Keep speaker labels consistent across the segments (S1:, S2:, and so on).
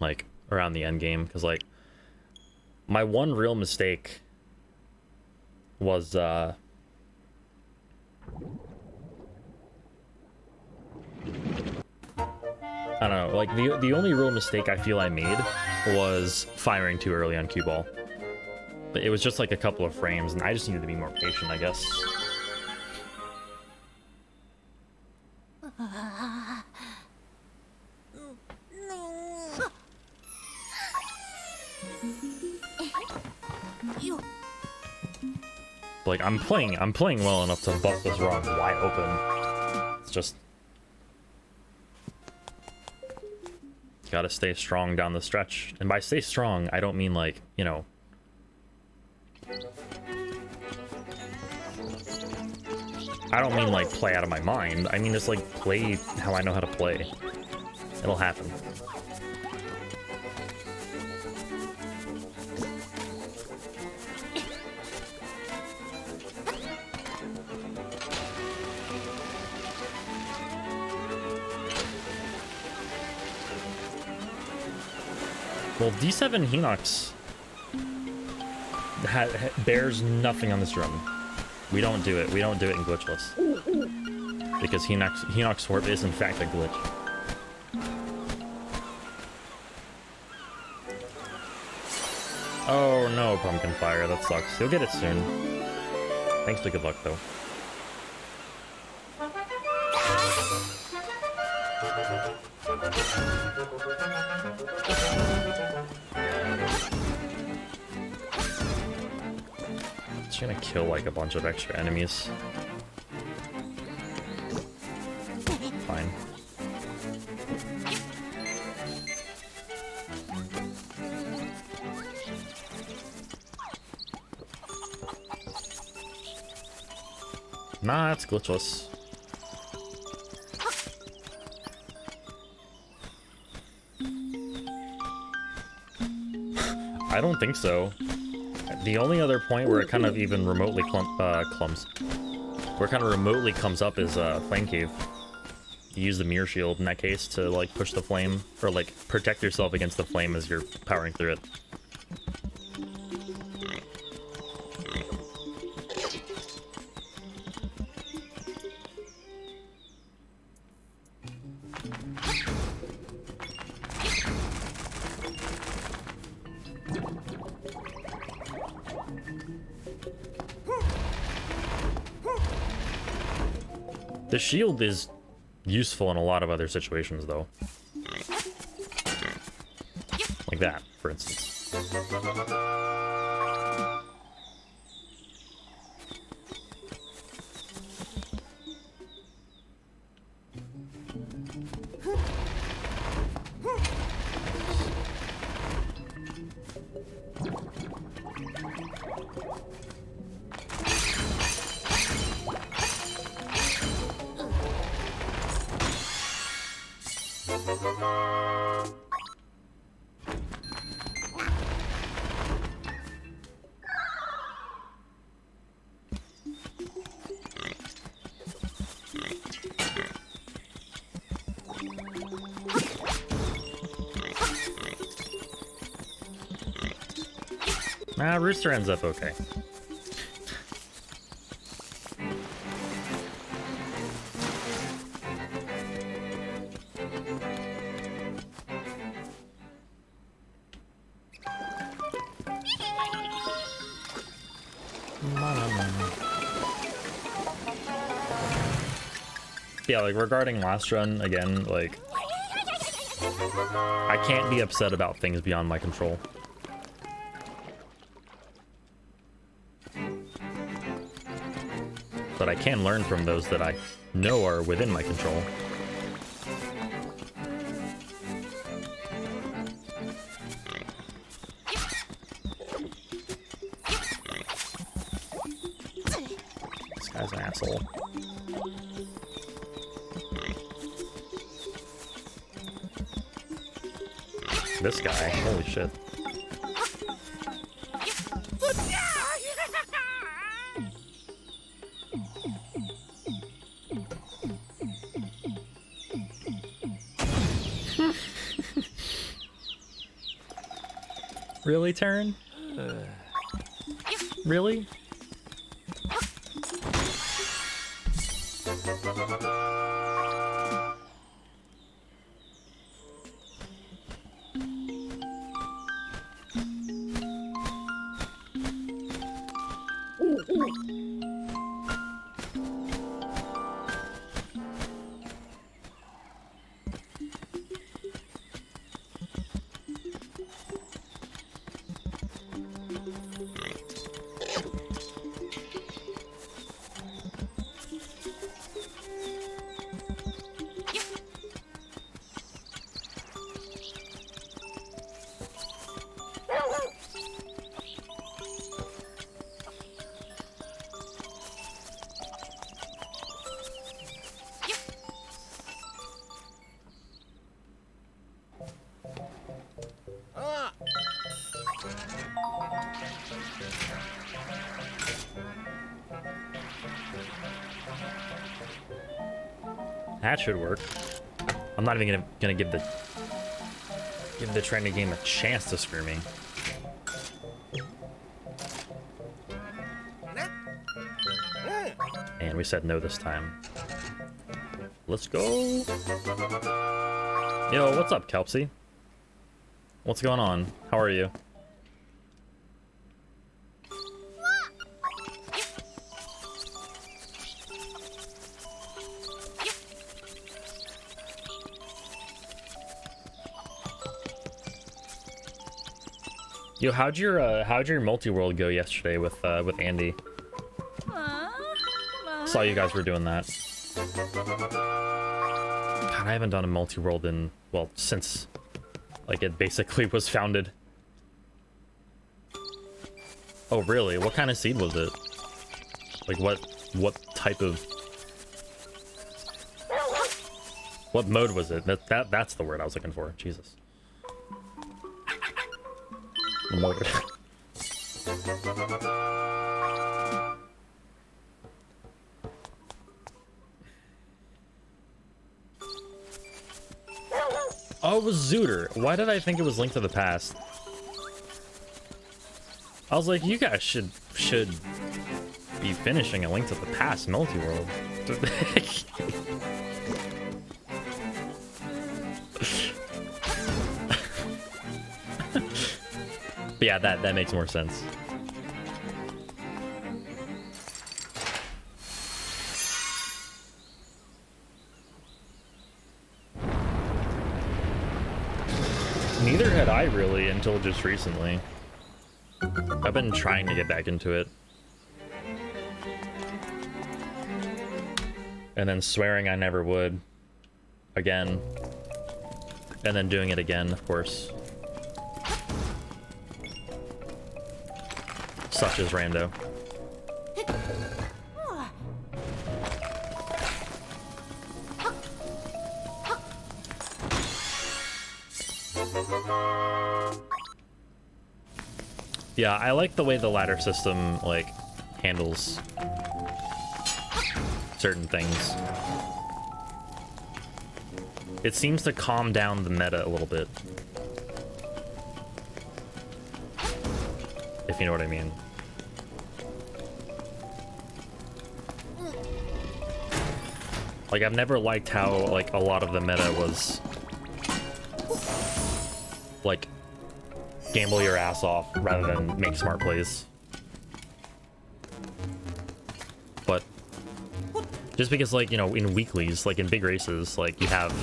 S1: like around the end game, because like my one real mistake was I don't know, like the only real mistake I feel I made was firing too early on cue ball. But it was just like a couple of frames, and I just needed to be more patient, I guess. Like I'm playing well enough to bust this run wide open. It's just gotta stay strong down the stretch. And by stay strong, I don't mean like, you know, I don't mean like play out of my mind. I mean just like play how I know how to play. It'll happen. Well, D7 Hinox bears nothing on this run. We don't do it. We don't do it in Glitchless. Because Hinox Warp is in fact a glitch. Oh no, Pumpkin Fire. That sucks. You'll get it soon. Thanks for good luck, though. It's gonna kill like a bunch of extra enemies. Fine. Nah, it's glitchless. I don't think so. The only other point where it kind of even remotely where it kind of remotely comes up is Flame Cave. You use the mirror shield in that case to like push the flame, or like protect yourself against the flame as you're powering through it. The shield is useful in a lot of other situations, though. Like that, for instance. Nah, Rooster ends up okay. Yeah, like regarding last run, again, like I can't be upset about things beyond my control. But I can learn from those that I know are within my control. This guy's an asshole. This guy, holy shit. Really, Taryn? Really? That should work. I'm not even gonna give the training game a chance to screw me. And we said no this time. Let's go. Yo, what's up, Kelpsy? What's going on? How are you? Yo, how'd your multi-world go yesterday with Andy? Saw you guys were doing that. God, I haven't done a multi-world in, well, since like it basically was founded. Oh really? What kind of seed was it? Like what type of, what mode was it? That's the word I was looking for. Jesus. Mode. Oh, it was Zooter. Why did I think it was Link to the Past? I was like, you guys should be finishing a Link to the Past multi-world. But yeah, that makes more sense. Neither had I really until just recently. I've been trying to get back into it. And then swearing I never would. Again. And then doing it again, of course. Such as rando. Yeah, I like the way the ladder system, like, handles certain things. It seems to calm down the meta a little bit. If you know what I mean. Like, I've never liked how, like, a lot of the meta was, like, gamble your ass off rather than make smart plays. But just because, like, you know, in weeklies, like in big races, like you have,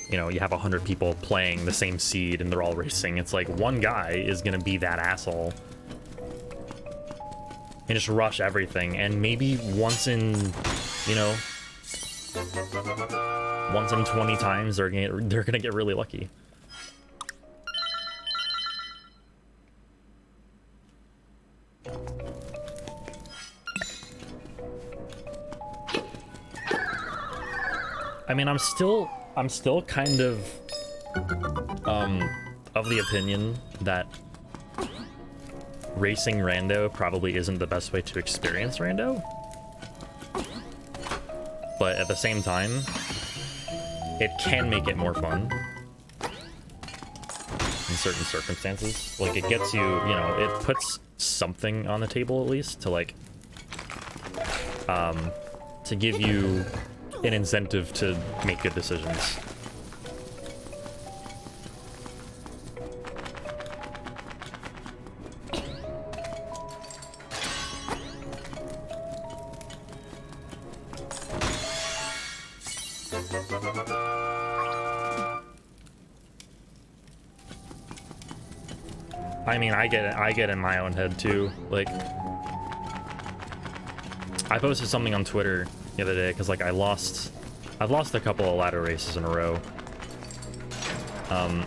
S1: you know, you have 100 people playing the same seed and they're all racing. It's like one guy is gonna be that asshole and just rush everything. And maybe once in, you know, once in 20 times they're gonna get really lucky. I mean, I'm still kind of the opinion that racing rando probably isn't the best way to experience rando. But at the same time, it can make it more fun. in certain circumstances. Like, it gets you, you know, it puts something on the table at least to, like, to give you an incentive to make good decisions. I mean, I get in my own head too. Like, I posted something on Twitter the other day because, like, I've lost a couple of ladder races in a row.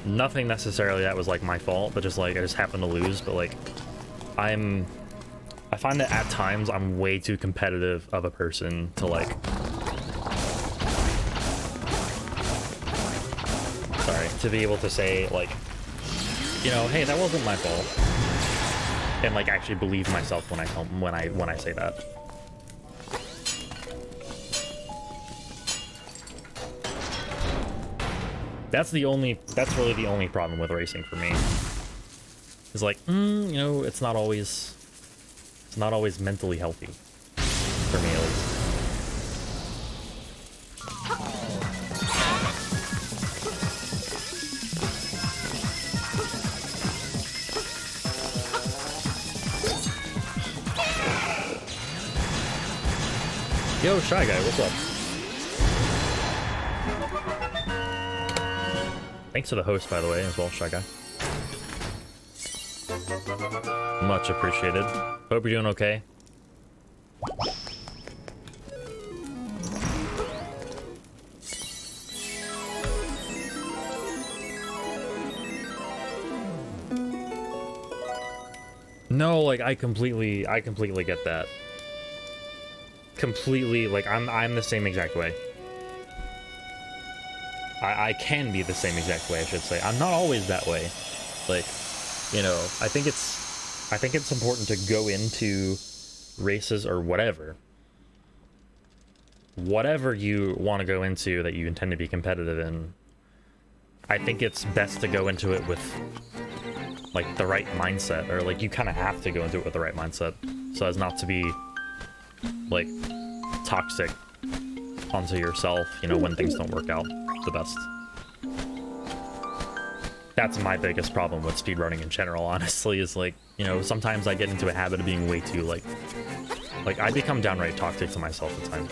S1: Nothing necessarily that was like my fault, but just like I just happened to lose. But like, I find that at times I'm way too competitive of a person to, like, to be able to say, like, you know, hey, that wasn't my fault, and like actually believe myself when I say that. That's really the only problem with racing for me. Is like, you know, it's not always mentally healthy for me, at least. Yo, Shy Guy, what's up? Thanks for the host, by the way, as well, Shy Guy. Much appreciated. Hope you're doing okay. No, like, I completely get that. Completely, like, I'm the same exact way. I can be the same exact way, I should say. I'm not always that way. Like, you know, I think it's important to go into races or whatever you want to go into that you intend to be competitive in. I think it's best to go into it with, like, the right mindset, or like you kind of have to go into it with the right mindset so as not to be, like, toxic onto yourself, you know, when things don't work out the best. That's my biggest problem with speedrunning in general, honestly, is like, you know, sometimes I get into a habit of being way too, like I become downright toxic to myself at times.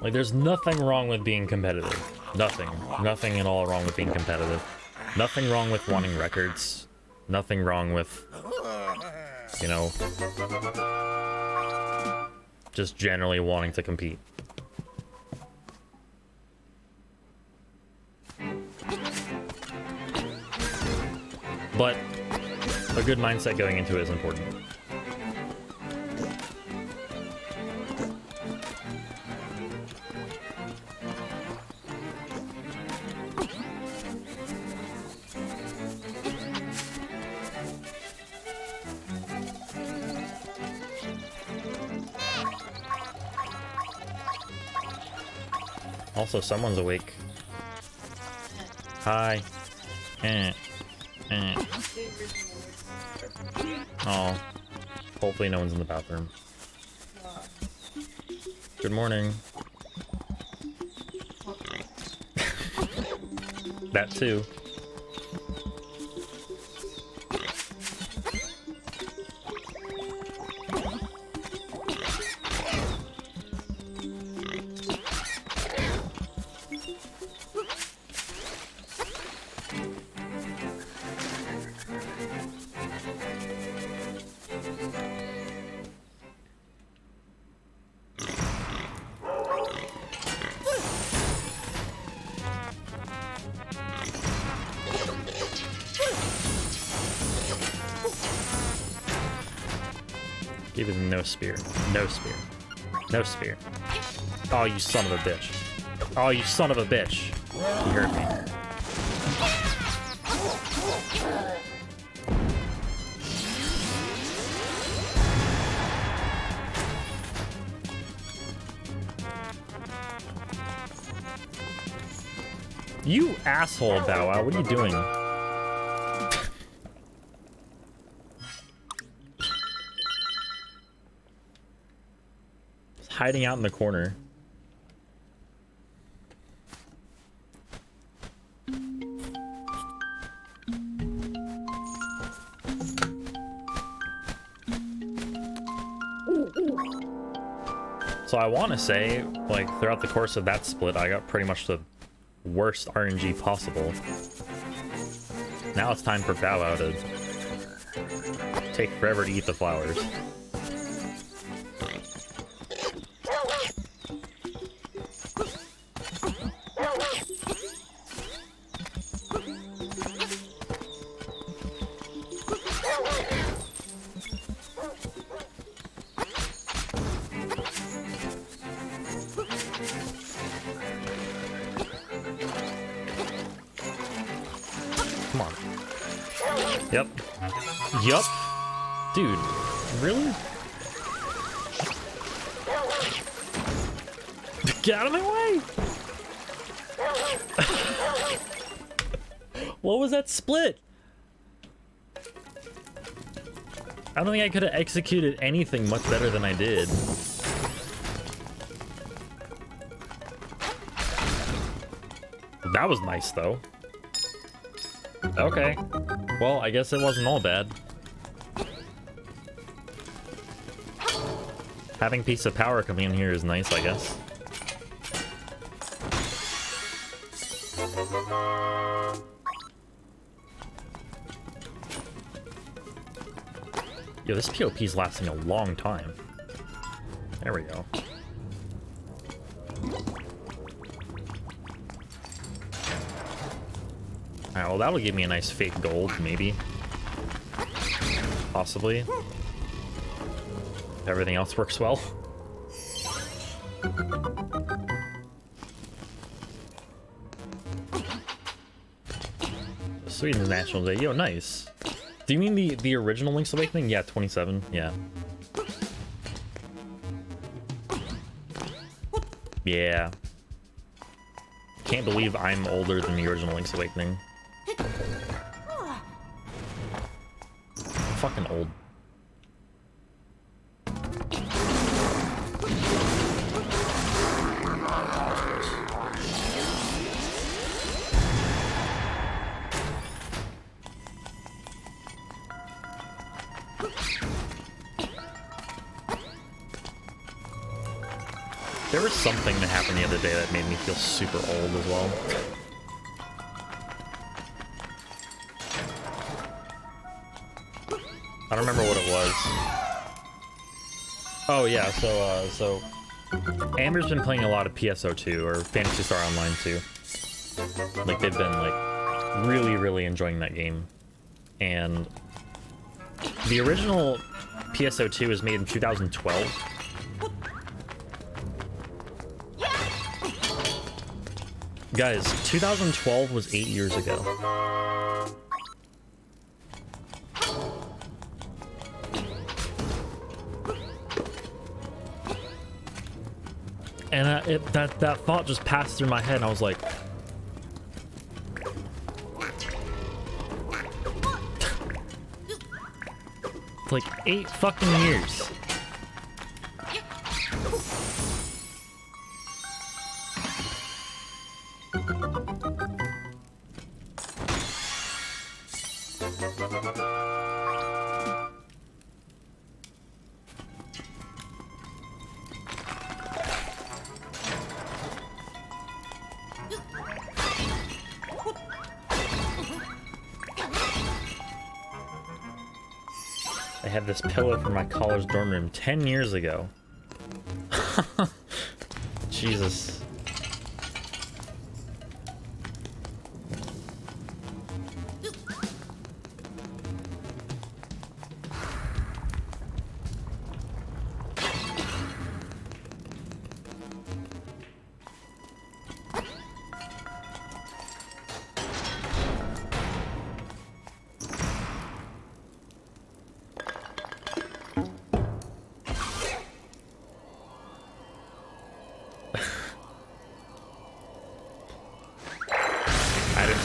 S1: Like, there's nothing wrong with being competitive. Nothing at all wrong with being competitive. Nothing wrong with wanting records. Nothing wrong with, you know, just generally wanting to compete. But a good mindset going into it is important. Also, someone's awake. Hi. Oh. Hopefully no one's in the bathroom. Good morning. That too. Give it no spear. No spear. No spear. Oh, you son of a bitch. Oh, you son of a bitch. You hurt me. You asshole, Bow Wow. What are you doing? Just hiding out in the corner. So I want to say, like, throughout the course of that split, I got pretty much the worst RNG possible. Now it's time for Bow Wow to take forever to eat the flowers. Come on. Yep. Yup. Dude, really? Get out of my way! What was that split? I don't think I could have executed anything much better than I did. That was nice, though. Okay. Well, I guess it wasn't all bad. Having Piece of Power coming in here is nice, I guess. Yo, this POP is lasting a long time. There we go. Alright, well, that'll give me a nice fake gold, maybe. Possibly. If everything else works well. Sweden's National Day. Yo, nice. Do you mean the original Link's Awakening? Yeah, 27. Yeah. Yeah. Can't believe I'm older than the original Link's Awakening. Fucking old. There was something that happened the other day that made me feel super old as well. I don't remember what it was. Oh yeah, so Amber's been playing a lot of PSO2 or Phantasy Star Online 2. Like they've been like really enjoying that game. And the original PSO2 was made in 2012. Guys, 2012 was 8 years ago. And that thought just passed through my head, and I was like, it's like 8 fucking years. I had this pillow from my college dorm room 10 years ago. Jesus.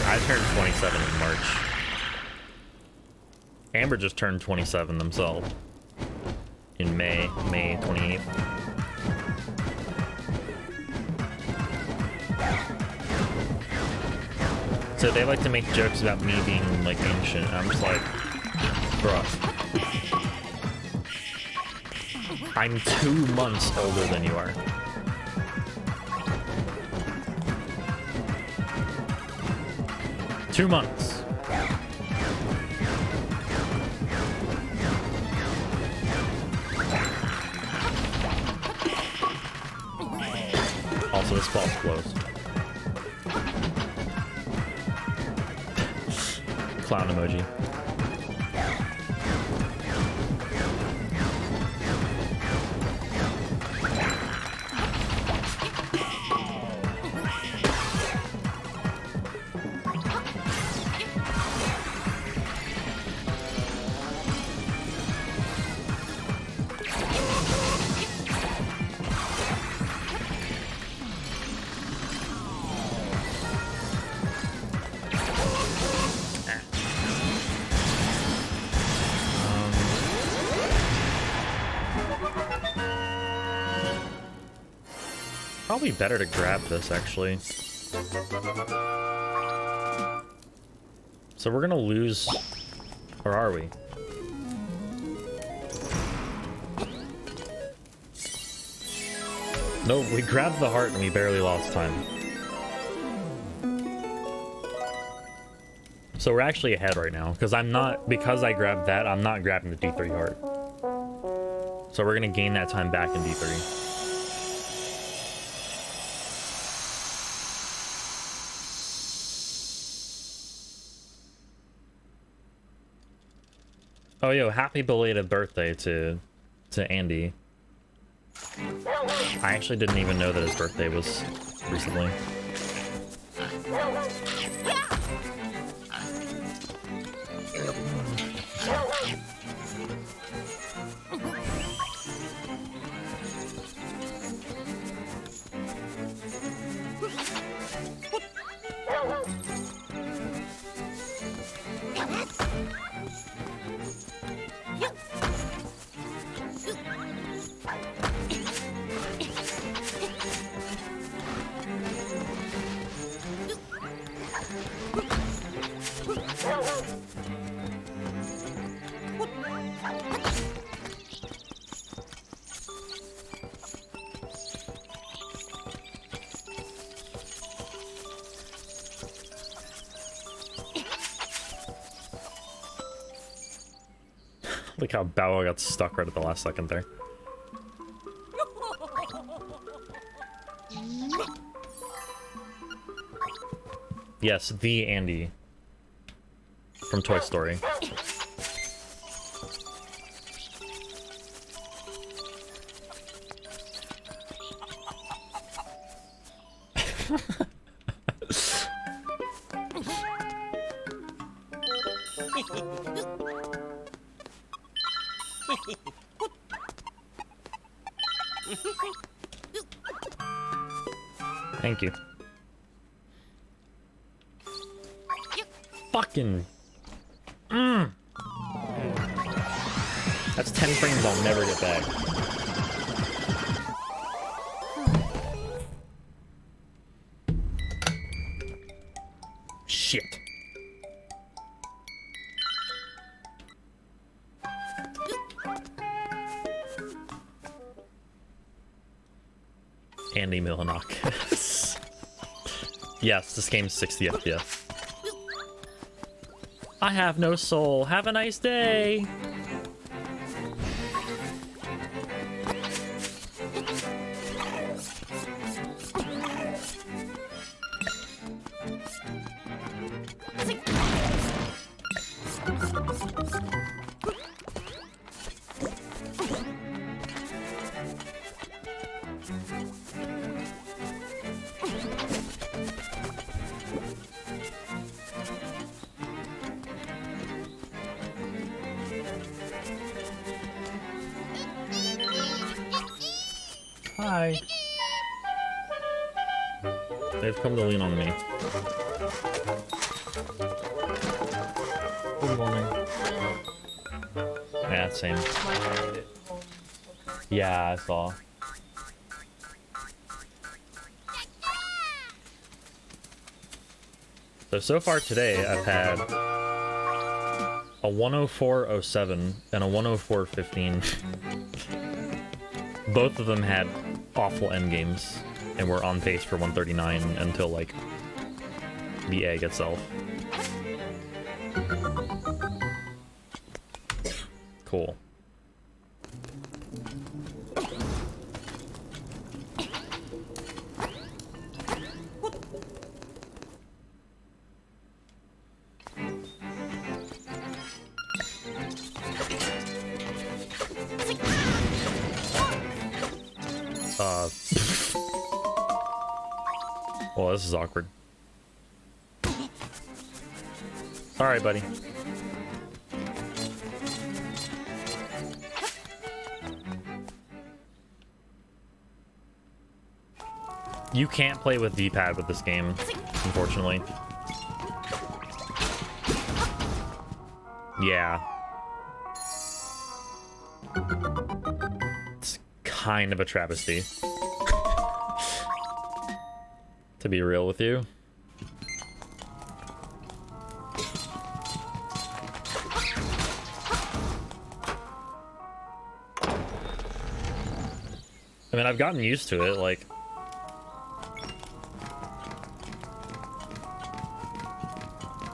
S1: I turned 27 in March. Amber just turned 27 themselves in May 28th. So they like to make jokes about me being like ancient. I'm just like, bruh. I'm 2 months older than you are. Two months. Also, this ball's closed. Clown emoji. Probably better to grab this, actually. So we're gonna lose... Or are we? No, we grabbed the heart and we barely lost time. So we're actually ahead right now, because because I grabbed that, I'm not grabbing the D3 heart. So we're gonna gain that time back in D3. Oh, yo, happy belated birthday to Andy. I actually didn't even know that his birthday was recently. Look how Bao got stuck right at the last second there. Yes, the Andy from Toy Story. Thank you. Fucking... That's 10 frames I'll never get back. Shit. Andy Milanakis. Yes, this game's 60 FPS. I have no soul. Have a nice day. Hi. They've come to lean on me. Good morning. Yeah, same. Yeah, I saw. So far today, I've had a 104.07 and a 104.15. Both of them had awful endgames, and we're on pace for 139 until, like, the egg itself. Cool. Well, this is awkward. Alright, buddy. You can't play with D-pad with this game, unfortunately. Yeah. It's kind of a travesty. To be real with you. I mean, I've gotten used to it, like...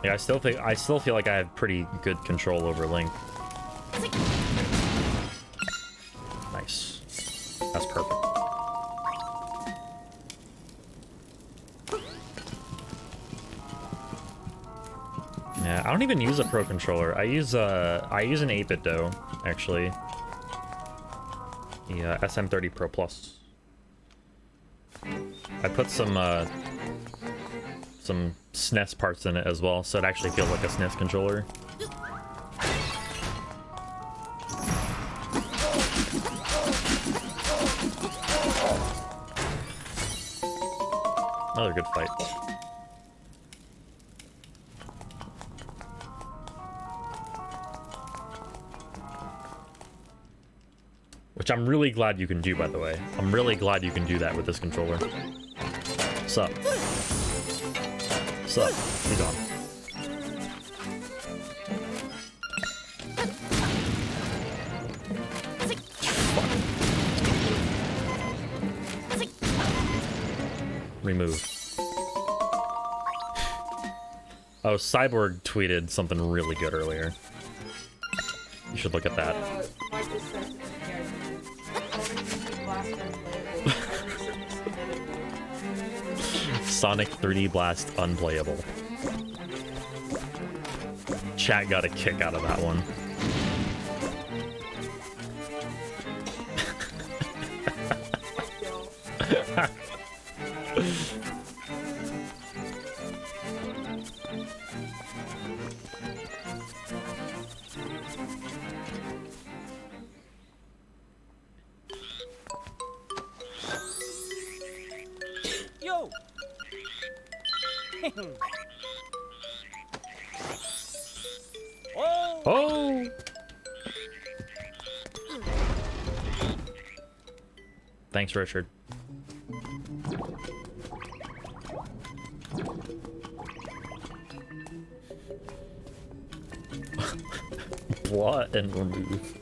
S1: Yeah, I still feel like I have pretty good control over Link. Nice. That's perfect. Yeah, I don't even use a Pro controller. I use an 8-bit Dough, actually. The SM30 Pro Plus. I put some SNES parts in it as well, so it actually feels like a SNES controller. Another good fight. Which I'm really glad you can do, by the way. I'm really glad you can do that with this controller. Sup? Sup? Be gone. Remove. Oh, Cyborg tweeted something really good earlier. You should look at that. Sonic 3D Blast unplayable. Chat got a kick out of that one.
S2: Yo. Oh.
S1: Oh! Thanks, Richard. Blot and remove.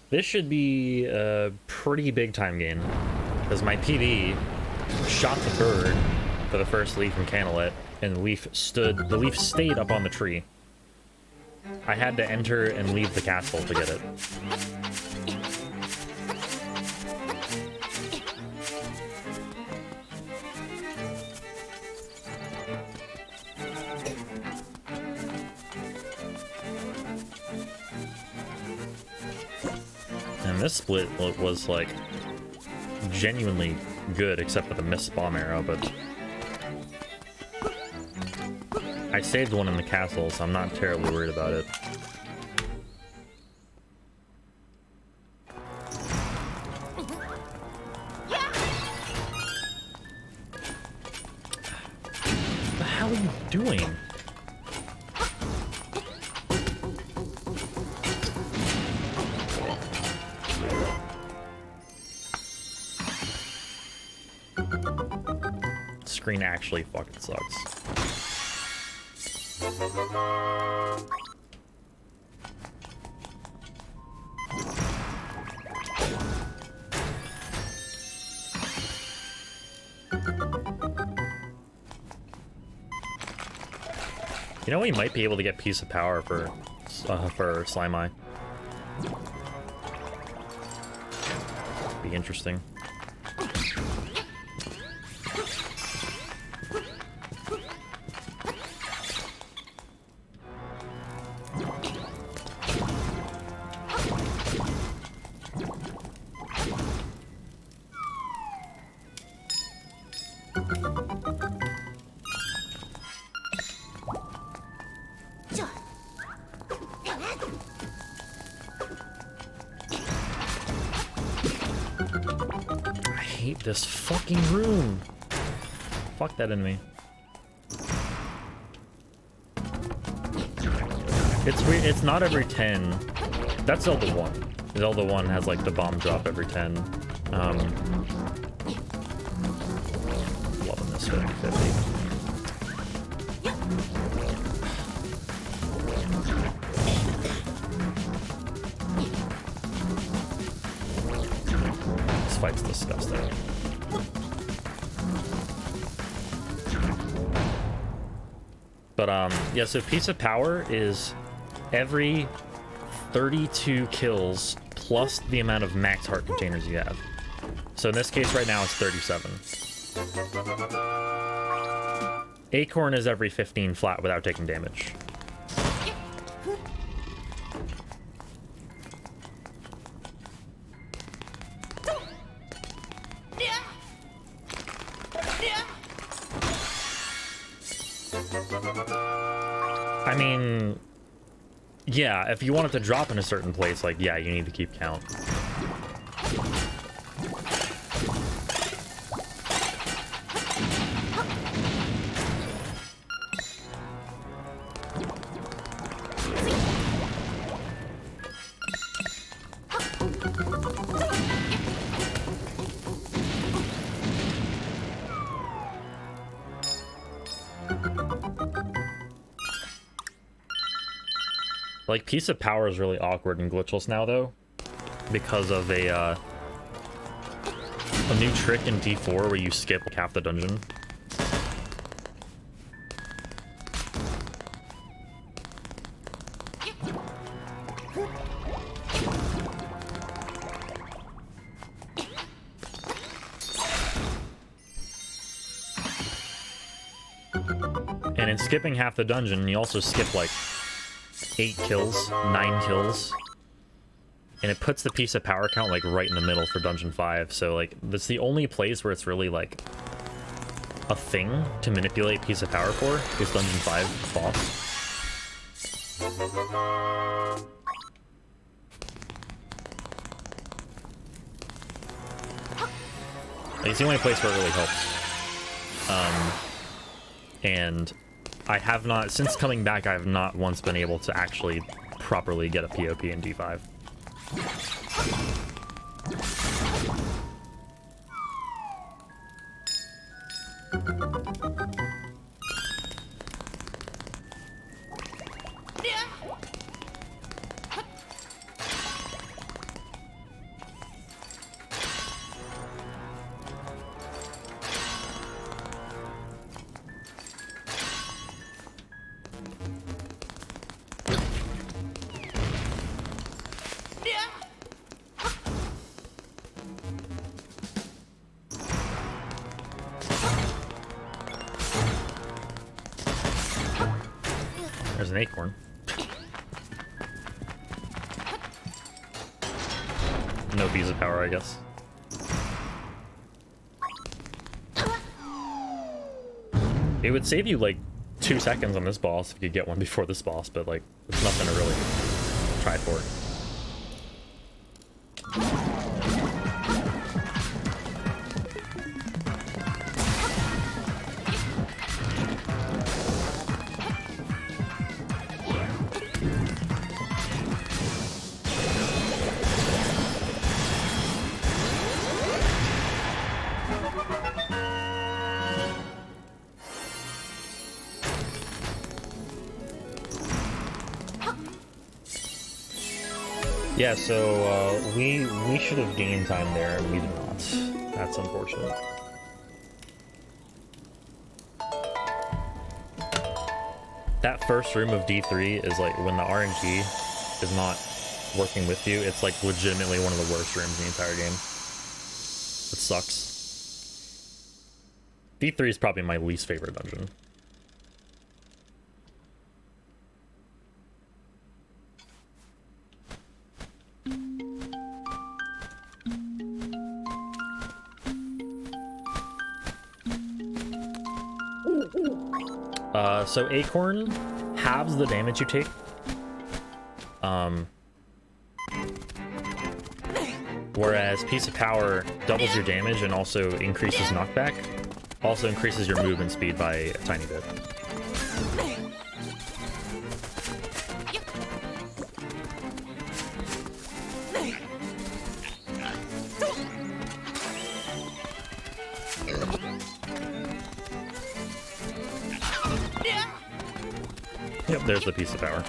S1: This should be a pretty big time gain, because my PV shot the bird for the first leaf from Canalet, and the leaf stayed up on the tree. I had to enter and leave the castle to get it. And this split was like genuinely good, except for the missed bomb arrow, but I saved one in the castle, so I'm not terribly worried about it. What the hell are you doing? Screen actually fucking sucks. You know, we might be able to get Piece of Power for Slime Eye. Be interesting. This fucking room. Fuck that enemy. It's weird. It's not every 10. That's Zelda 1. Zelda 1 has like the bomb drop every 10. Loving this 50-50. This fight's disgusting. But yeah, so Piece of Power is every 32 kills plus the amount of max heart containers you have. So in this case right now it's 37. Acorn is every 15 flat without taking damage. I mean, yeah, if you want it to drop in a certain place, like, yeah, you need to keep count. Like, Piece of Power is really awkward in Glitchless now, though, because of a new trick in D4 where you skip like half the dungeon. And in skipping half the dungeon, you also skip like 8 kills, 9 kills, and it puts the Piece of Power count like right in the middle for Dungeon 5. So like that's the only place where it's really like a thing to manipulate Piece of Power for is Dungeon 5 boss. Like, it's the only place where it really helps. And I have not, since coming back, I have not once been able to actually properly get a POP in D5. There's an acorn. No piece of power, I guess. It would save you like 2 seconds on this boss if you get one before this boss, but like it's nothing to really try for. Yeah, so we should have gained time there, and we did not. That's unfortunate. That first room of D3 is like when the RNG is not working with you. It's like legitimately one of the worst rooms in the entire game. It sucks. D3 is probably my least favorite dungeon. So Acorn halves the damage you take. Whereas Piece of Power doubles your damage and also increases knockback. Also increases your movement speed by a tiny bit. Yep, there's the Piece of Power.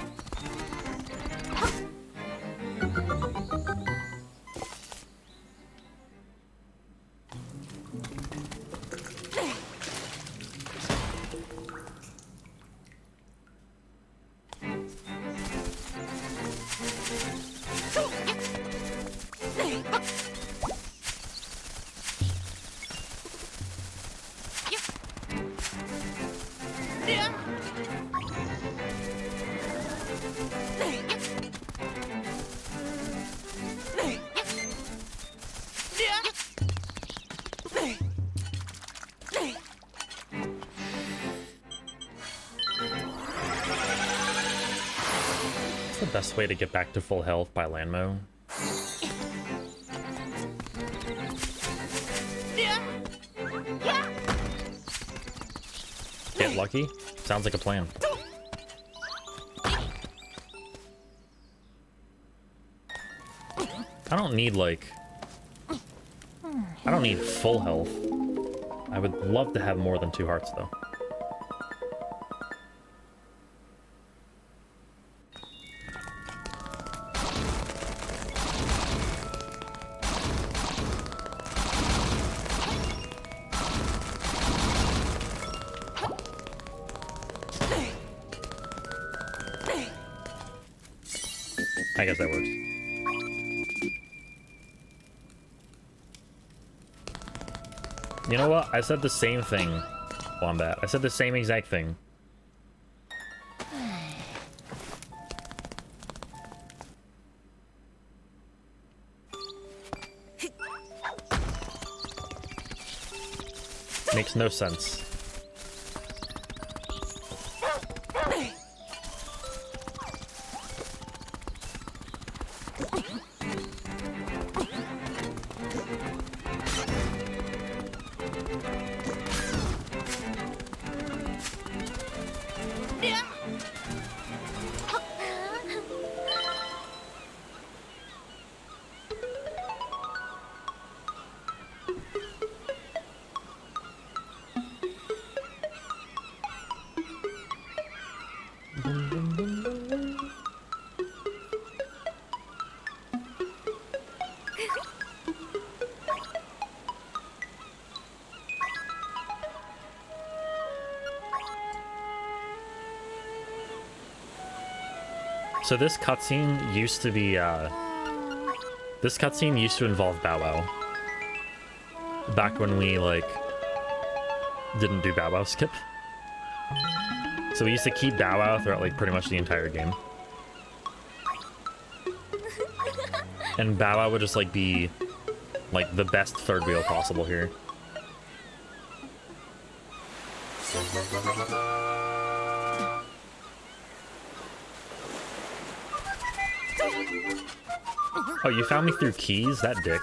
S1: Best way to get back to full health by Landmo. Get lucky? Sounds like a plan. I don't need like... I don't need full health. I would love to have more than 2 hearts though. I guess that works. You know what? I said the same thing, Wombat. I said the same exact thing. Makes no sense. So this cutscene used to be, this cutscene used to involve Bow Wow. Back when we, like, didn't do Bow Wow skip. So we used to keep Bow Wow throughout, like, pretty much the entire game. And Bow Wow would just like be like the best third wheel possible here. Oh, you found me through keys? That dick.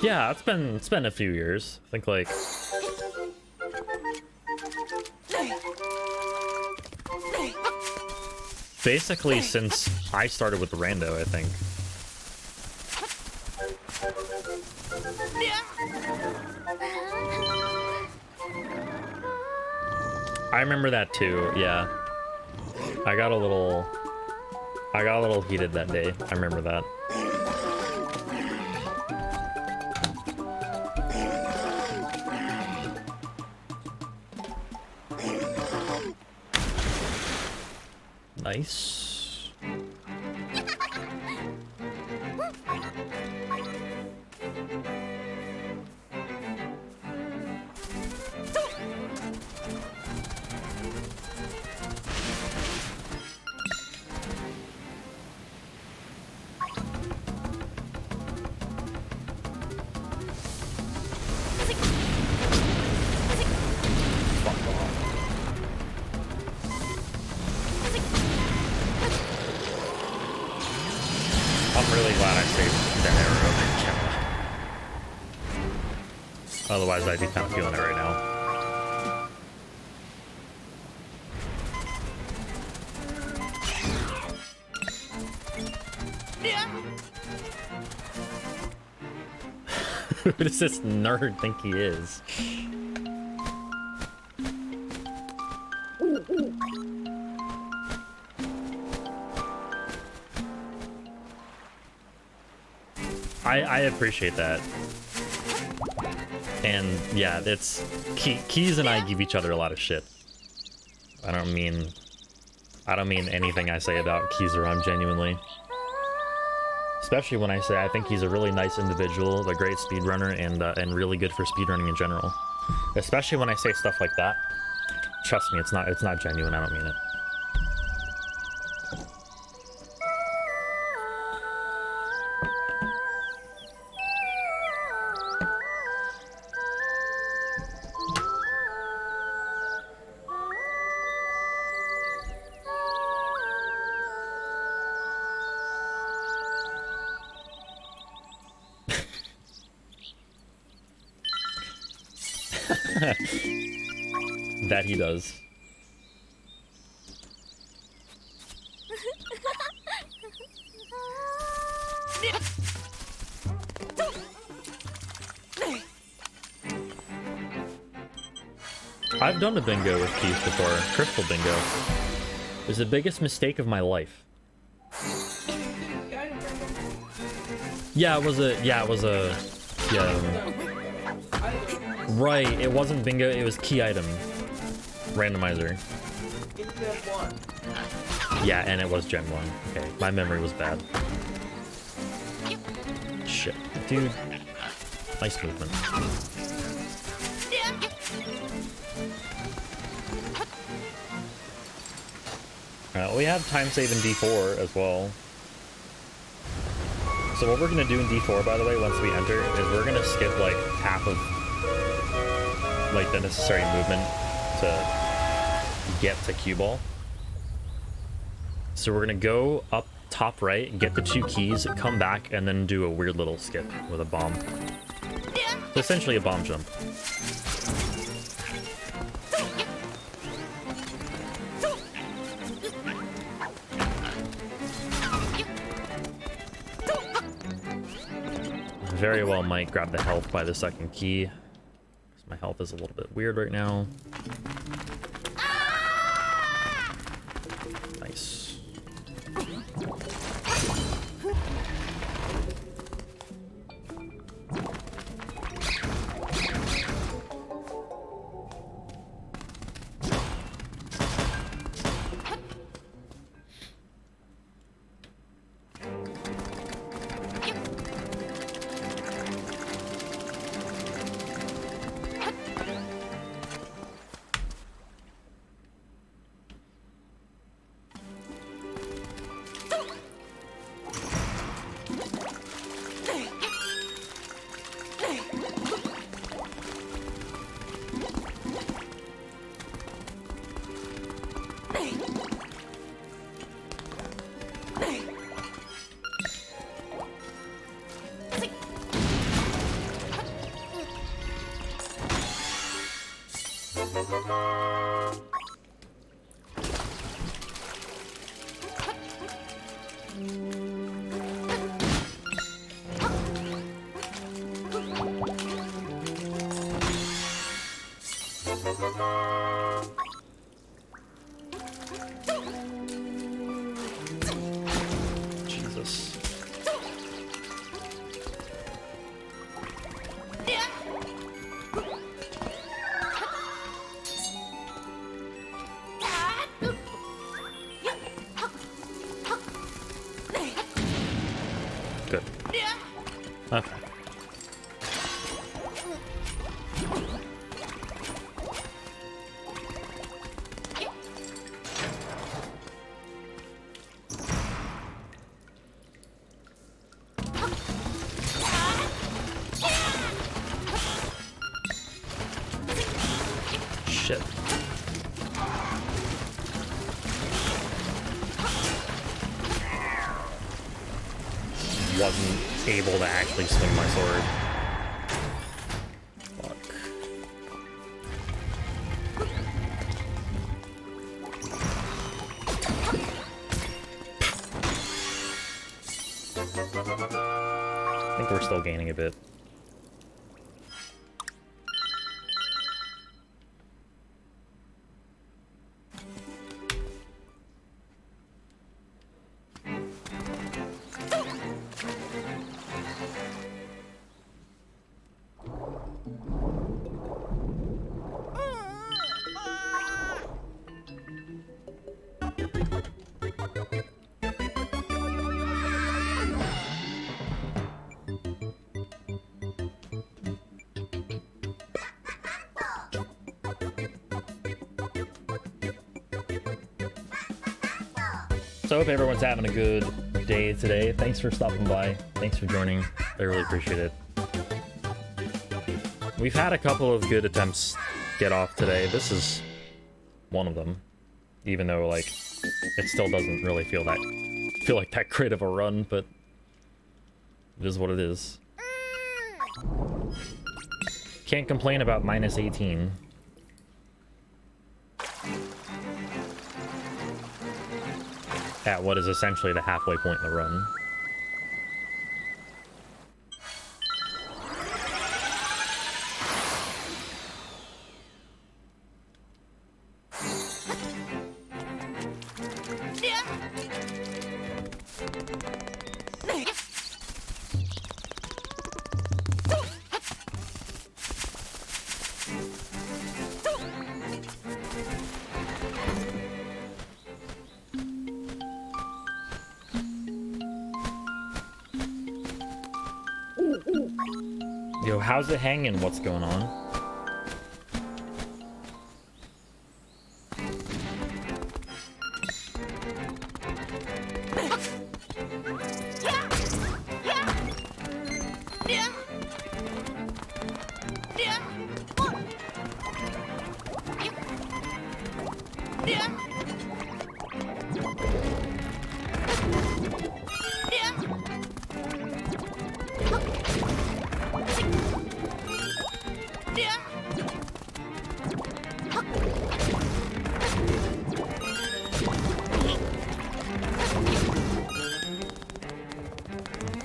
S1: Yeah, it's been a few years. I think like basically since I started with the rando, I think. I remember that too, yeah. I got a little heated that day. I remember that. Nice. Otherwise, I'd be kind of feeling it right now. Who does this nerd think he is? I appreciate that. And yeah, it's Keys and I give each other a lot of shit. I don't mean anything I say about Keys genuinely. Especially when I say I think he's a really nice individual, a great speedrunner, and really good for speedrunning in general. Especially when I say stuff like that. Trust me, it's not genuine. I don't mean it. That he does. I've done a bingo with Keys before. Crystal bingo. It was the biggest mistake of my life. Yeah, it was a right, it wasn't bingo, it was key item. Randomizer.
S2: It's Gen 1.
S1: Yeah, and it was Gen 1. Okay, my memory was bad. Shit. Dude. Nice movement. We have time save in D4 as well. So what we're gonna do in D4, by the way, once we enter, is we're gonna skip like half of like the necessary movement to get to cue ball. So we're gonna go up top right, get the 2 keys, come back, and then do a weird little skip with a bomb. So essentially a bomb jump. Very well might grab the health by the 2nd key. My health is a little bit weird right now. Nice. Okay. Shit. Wasn't able to actually swing my sword. Fuck. I think we're still gaining a bit. So I hope everyone's having a good day today. Thanks for stopping by. Thanks for joining. I really appreciate it. We've had a couple of good attempts to get off today. This is one of them. Even though, like, it still doesn't really feel like that great of a run, but it is what it is. Can't complain about minus 18. At what is essentially the halfway point in the run. Yo, how's it hanging? What's going on?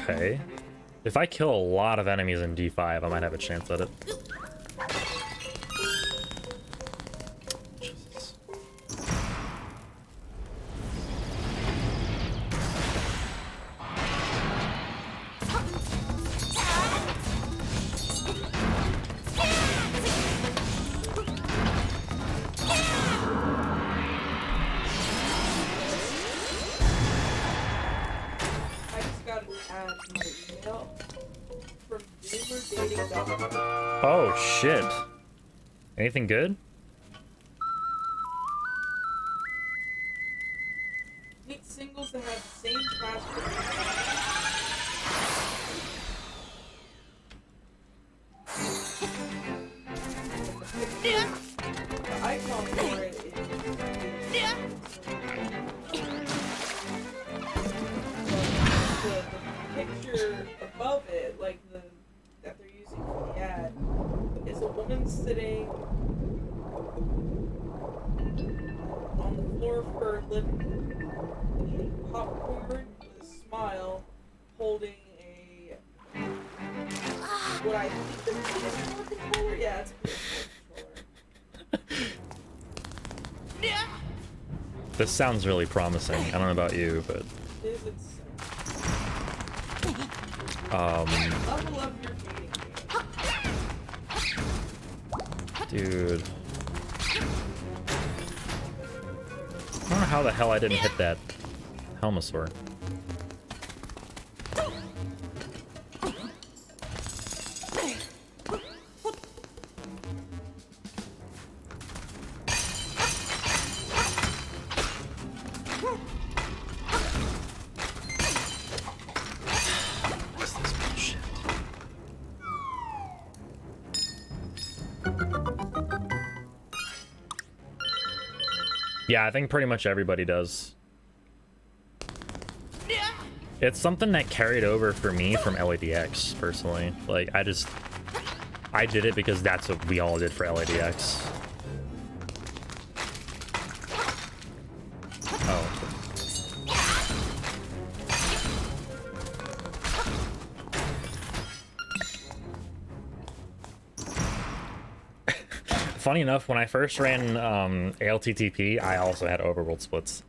S1: Okay. If I kill a lot of enemies in D5, I might have a chance at it. Jesus. Oh shit. Anything good?
S2: Meet singles that have the same password. The icon for it is the picture above it, like that they're using for the ad, is a woman sitting on the floor of her living room, eating popcorn with a smile, holding a what I think is a PS4 controller. Yeah, it's a PS4 controller.
S1: This sounds really promising. I don't know about you, but
S2: It is insane. Level up your dating game.
S1: dude. I don't know how the hell I didn't hit that Helmosaur. What's this bullshit? Yeah, I think pretty much everybody does. It's something that carried over for me from LADX, personally. Like, I did it because that's what we all did for LADX. Oh. Funny enough, when I first ran ALTTP, I also had overworld splits.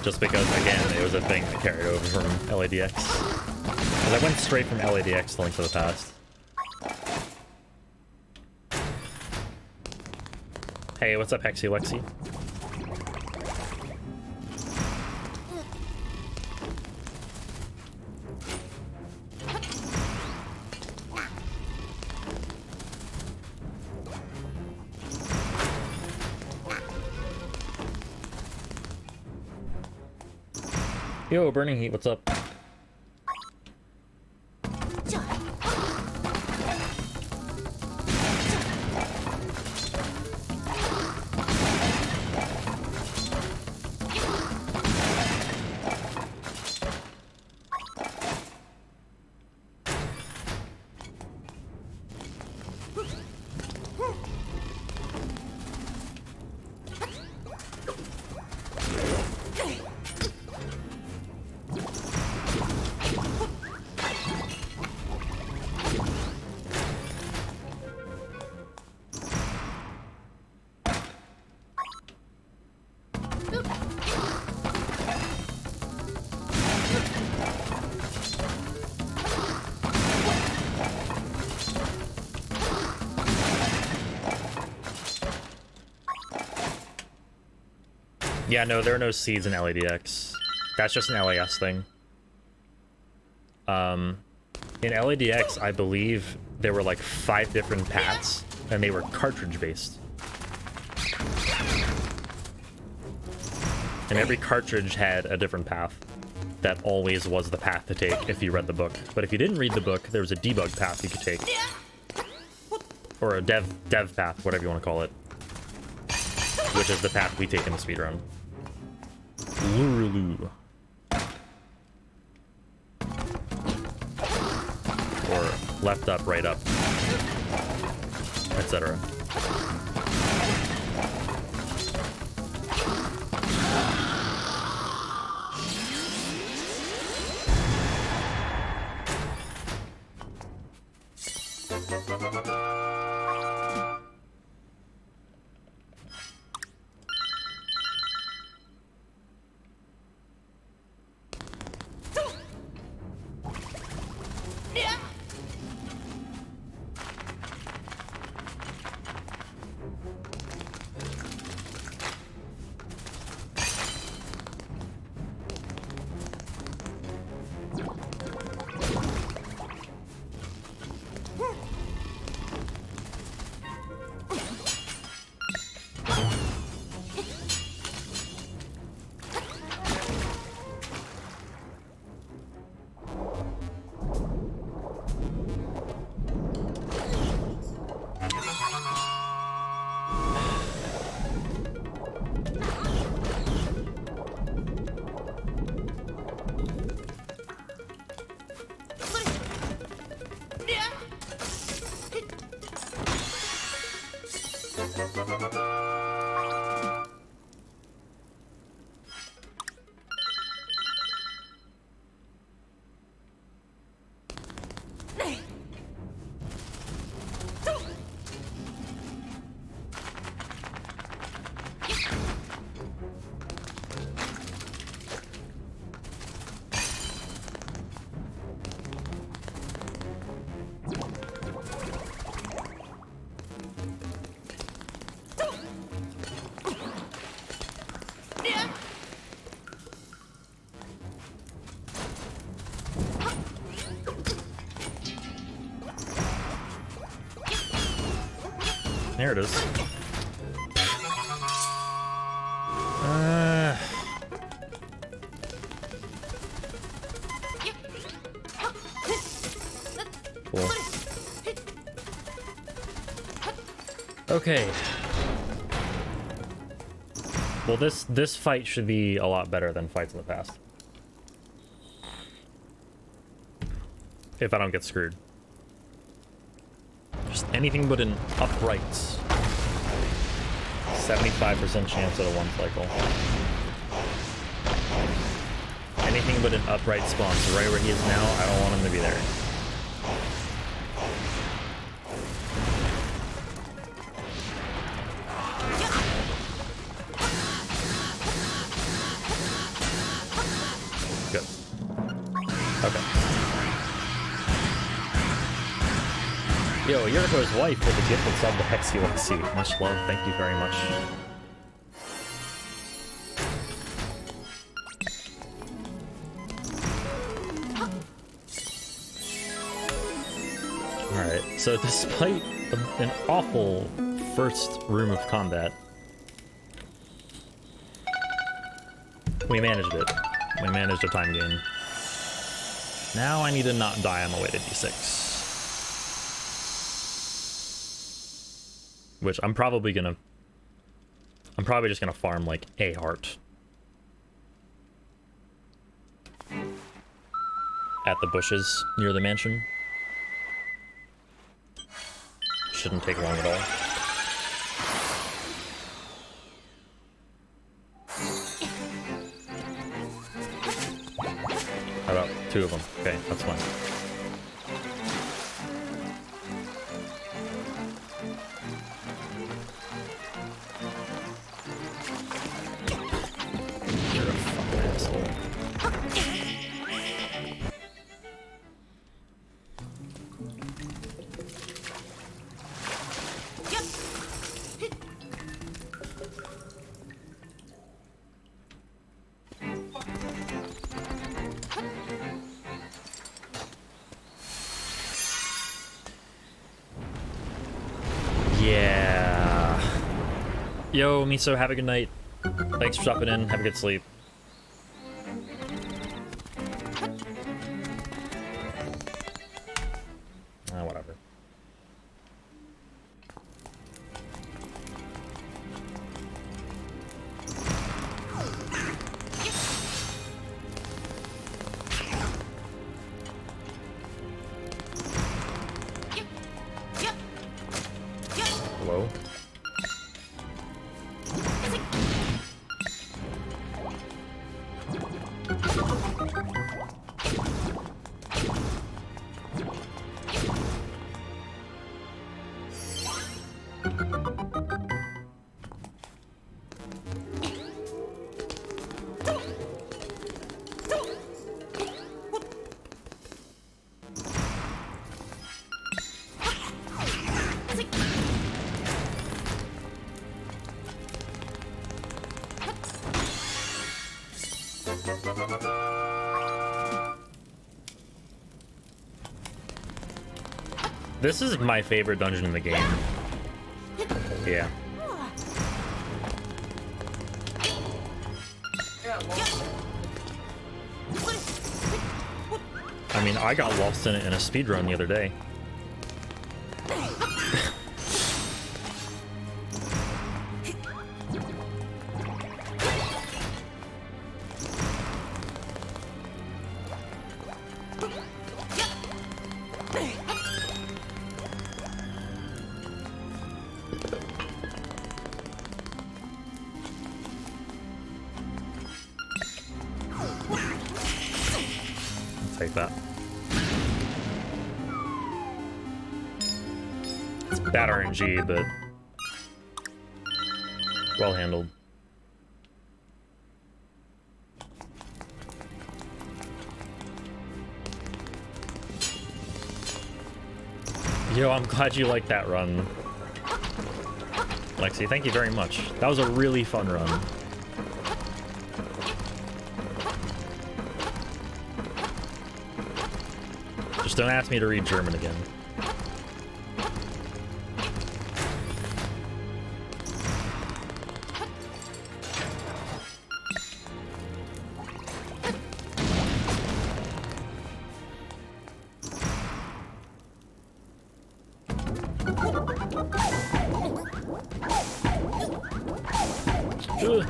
S1: Just because, again, it was a thing that carried over from LADX. Because I went straight from LADX to Link to the Past. Hey, what's up, Hexy Lexi? Yo, Burning Heat, what's up? Yeah, no, there are no seeds in LADX. That's just an LAS thing. In LADX, I believe there were like 5 different paths, and they were cartridge-based. And every cartridge had a different path. That always was the path to take if you read the book. But if you didn't read the book, there was a debug path you could take. Or a dev path, whatever you want to call it. Which is the path we take in the speedrun. Lurulu. Or left up, right up, etc. There it is. Cool. Okay. Well, this fight should be a lot better than fights in the past. If I don't get screwed. Just anything but an upright. 75% chance at a one cycle. Anything but an upright spawn. So right where he is now, I don't want him to be there. Good. Okay. Yo, Yuriko's wife with the gift of sub to Hex UXC. Much love, thank you very much. Alright, so despite an awful first room of combat, we managed it. We managed a time gain. Now I need to not die on the way to D6. Which I'm probably just gonna farm like a heart. At the bushes near the mansion. Shouldn't take long at all. How about 2 of them? Okay, that's fine. You're a fucking asshole. Yeah. Yo, Miso, have a good night. Thanks for stopping in. Have a good sleep. Whatever. Hello? This is my favorite dungeon in the game. Yeah. I mean, I got lost in it in a speedrun the other day. Take that. It's bad RNG, but well handled. Yo, I'm glad you liked that run. Lexi, thank you very much. That was a really fun run. Just don't ask me to read German again. Ugh.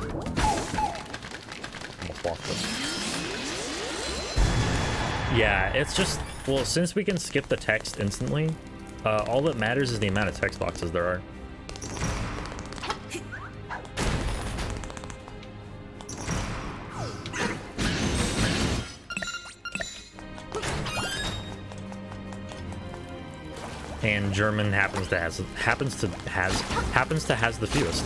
S1: Almost lost it. Yeah, it's just, well, since we can skip the text instantly, all that matters is the amount of text boxes there are. And German happens to has the fewest.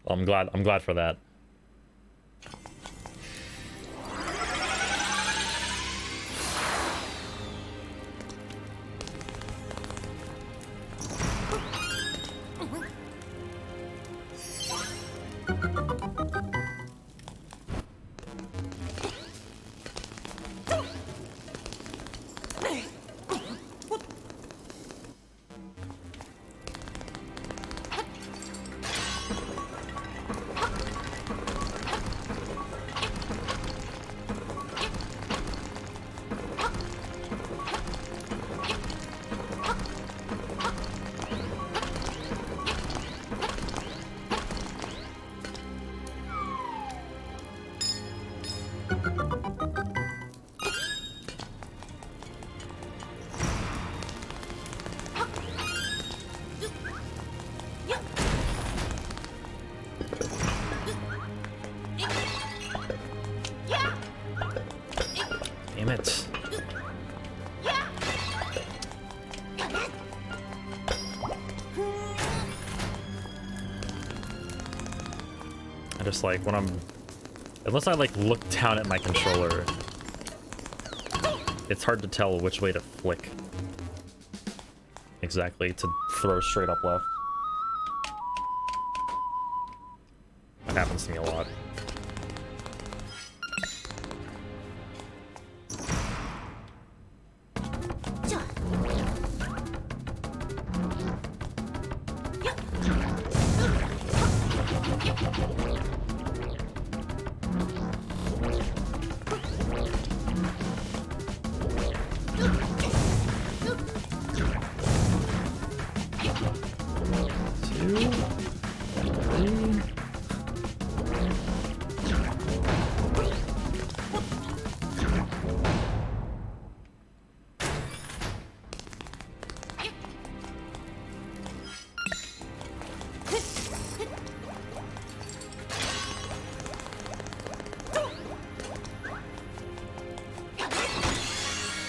S1: I'm glad for that. Damn it. I just like when unless I like look down at my controller, it's hard to tell which way to flick exactly to throw straight up left. That happens to me a lot.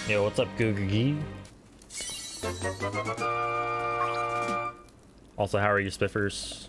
S1: Yo, what's up, Googoogie? Also, how are you, Spiffers?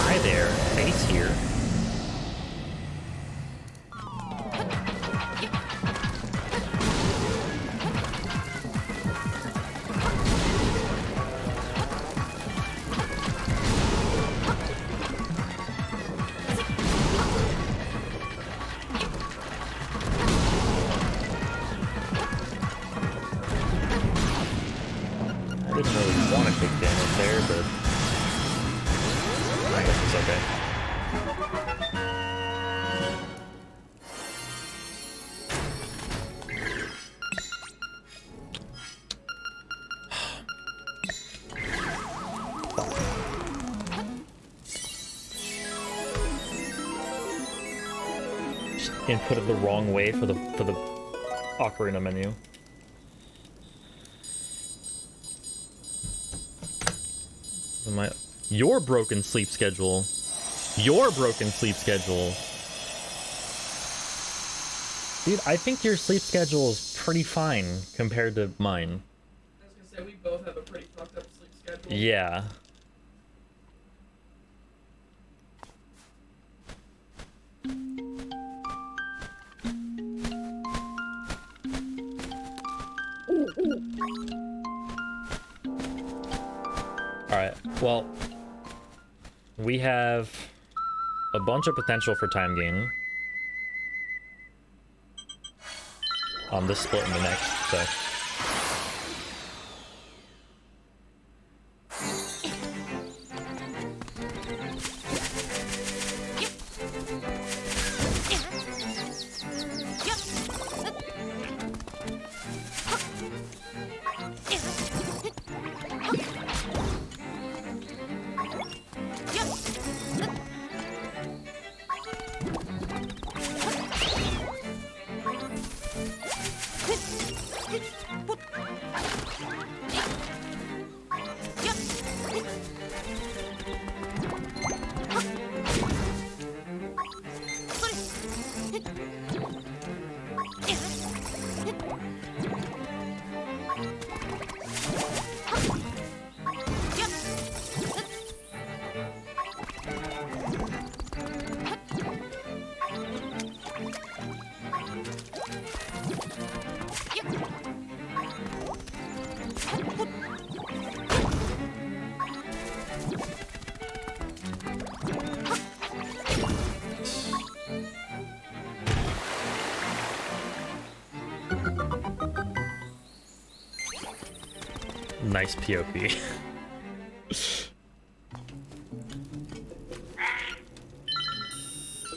S1: Hi there, Face here. I didn't really want to take damage there, but I guess it's okay. input it the wrong way for the ocarina menu. Your broken sleep schedule. Your broken sleep schedule. Dude, I think your sleep schedule is pretty fine compared to mine.
S2: I was gonna say, we both have a pretty fucked up sleep schedule.
S1: Yeah. Alright, well, we have a bunch of potential for time gain on this split and the next, so. Nice POP.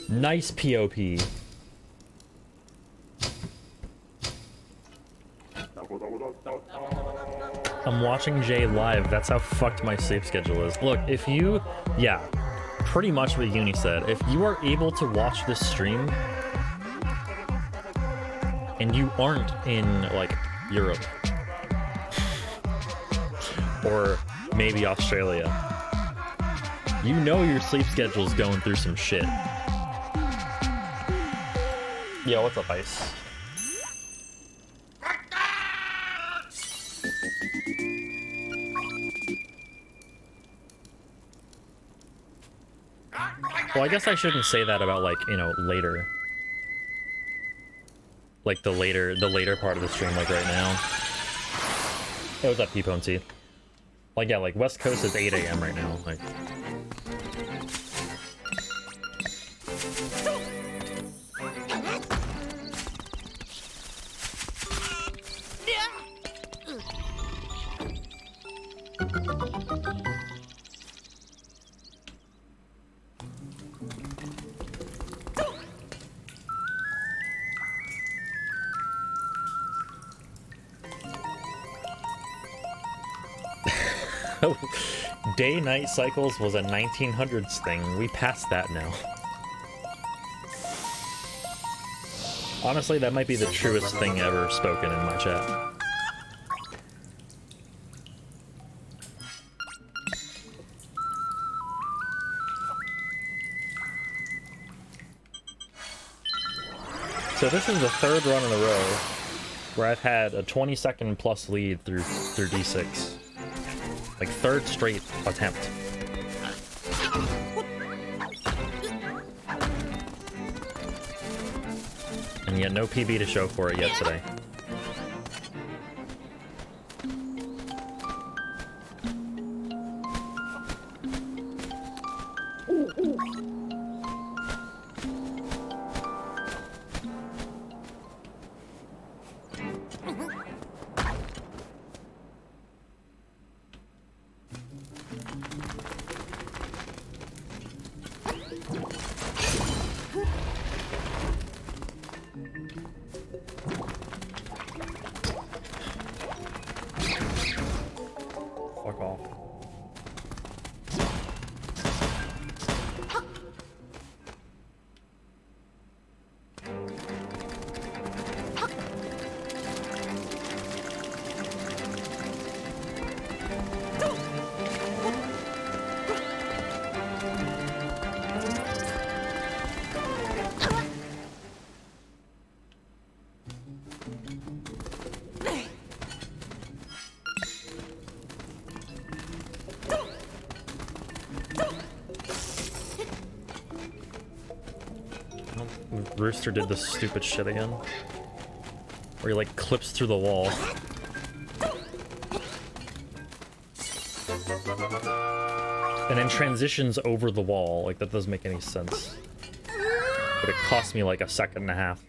S1: Nice POP. I'm watching Jay live. That's how fucked my sleep schedule is. Look, if you... Yeah, pretty much what Uni said. If you are able to watch this stream and you aren't in, like, Europe or maybe Australia, you know your sleep schedule's going through some shit. Yo, what's up, Ice? Well, I guess I shouldn't say that about, like, you know, later. Like, the later part of the stream, like, right now. Hey, what's up, P-Pone-T? Like, yeah, like, West Coast is 8 a.m. right now, like... Day-night cycles was a 1900s thing. We passed that now. Honestly, that might be the truest thing ever spoken in my chat. So this is the third run in a row where I've had a 20-second plus lead through D6. Like, third straight attempt. And yet no PB to show for it yet today. Rooster did this stupid shit again. Where he like clips through the wall. And then transitions over the wall. Like, that doesn't make any sense. But it cost me like a second and a half.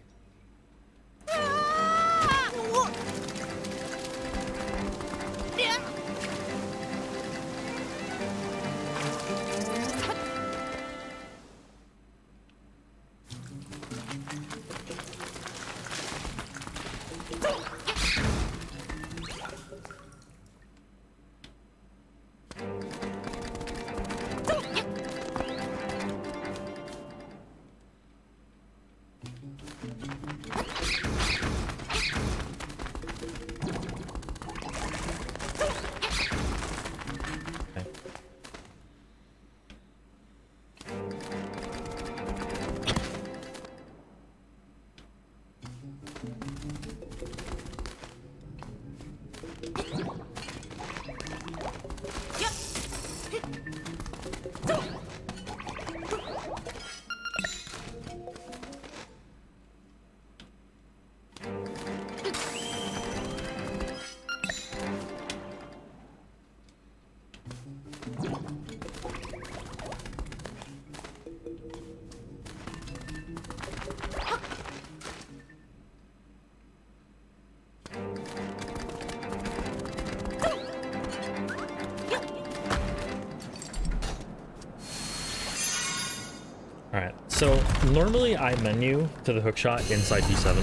S1: Alright, so normally I menu to the hookshot inside D7.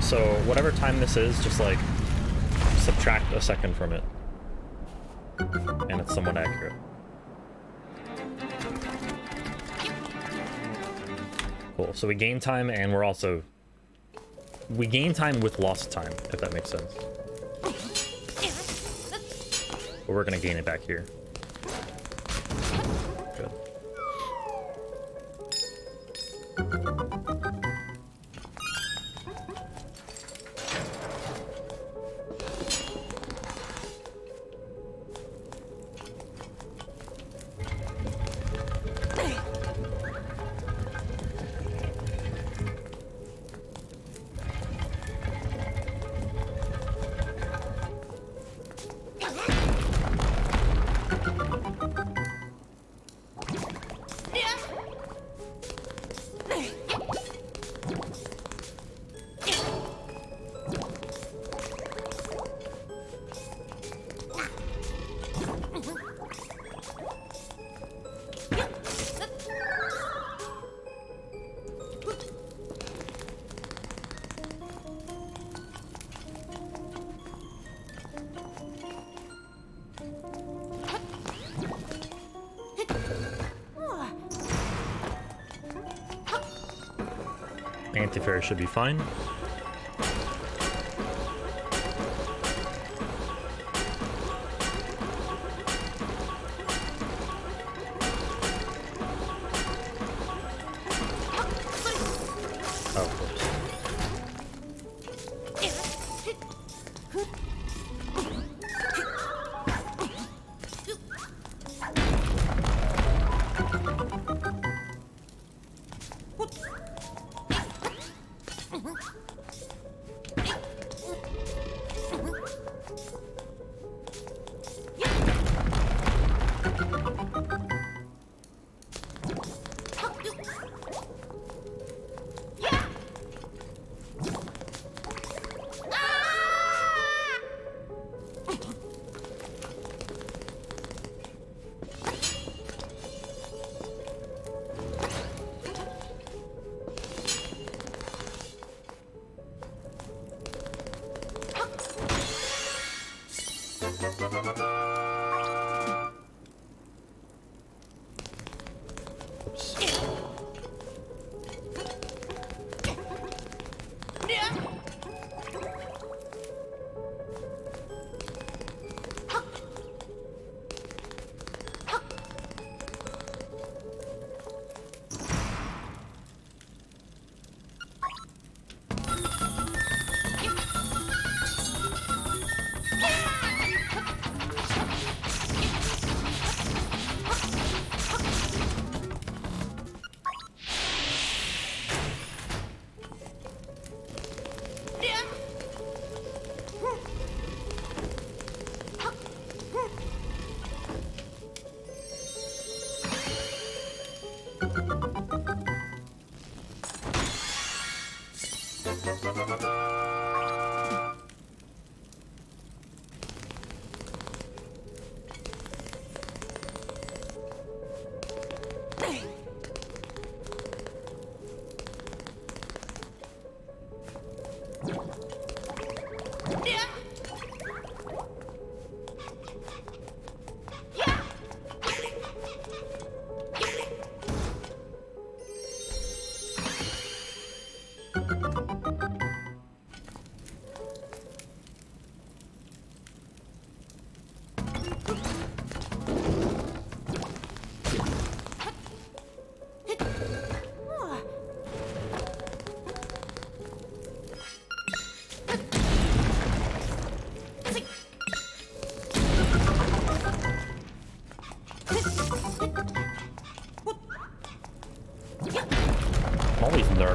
S1: So whatever time this is, just like subtract a second from it. And it's somewhat accurate. Cool, so we gain time and we're also... We gain time with lost time, if that makes sense. But we're gonna gain it back here. Good. Anti-fairy should be fine.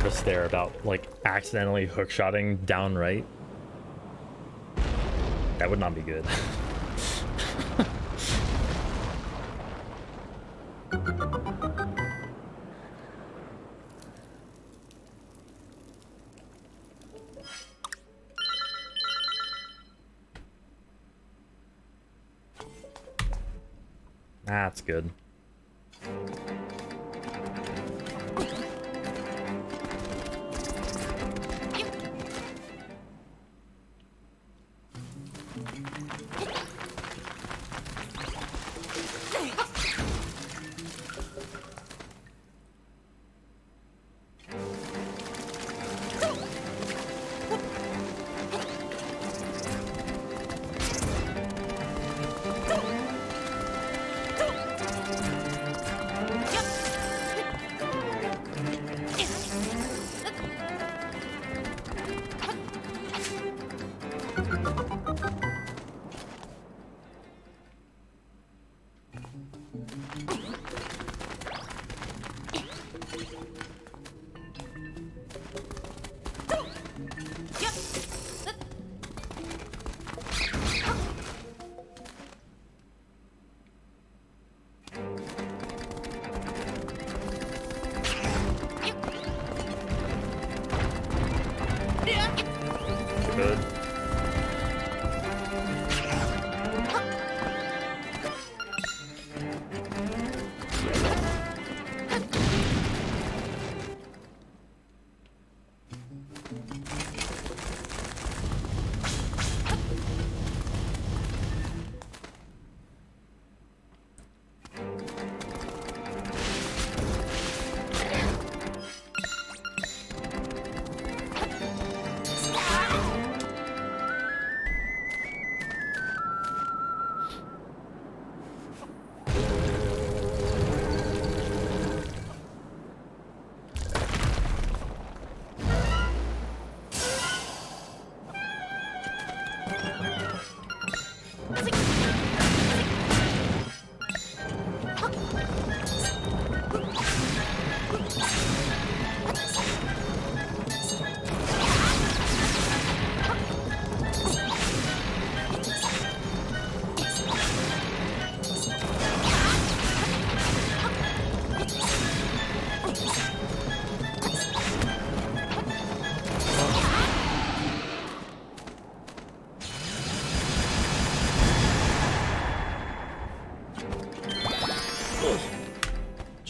S1: nervous there about like accidentally hookshotting down right. That would not be good. That's good. Good.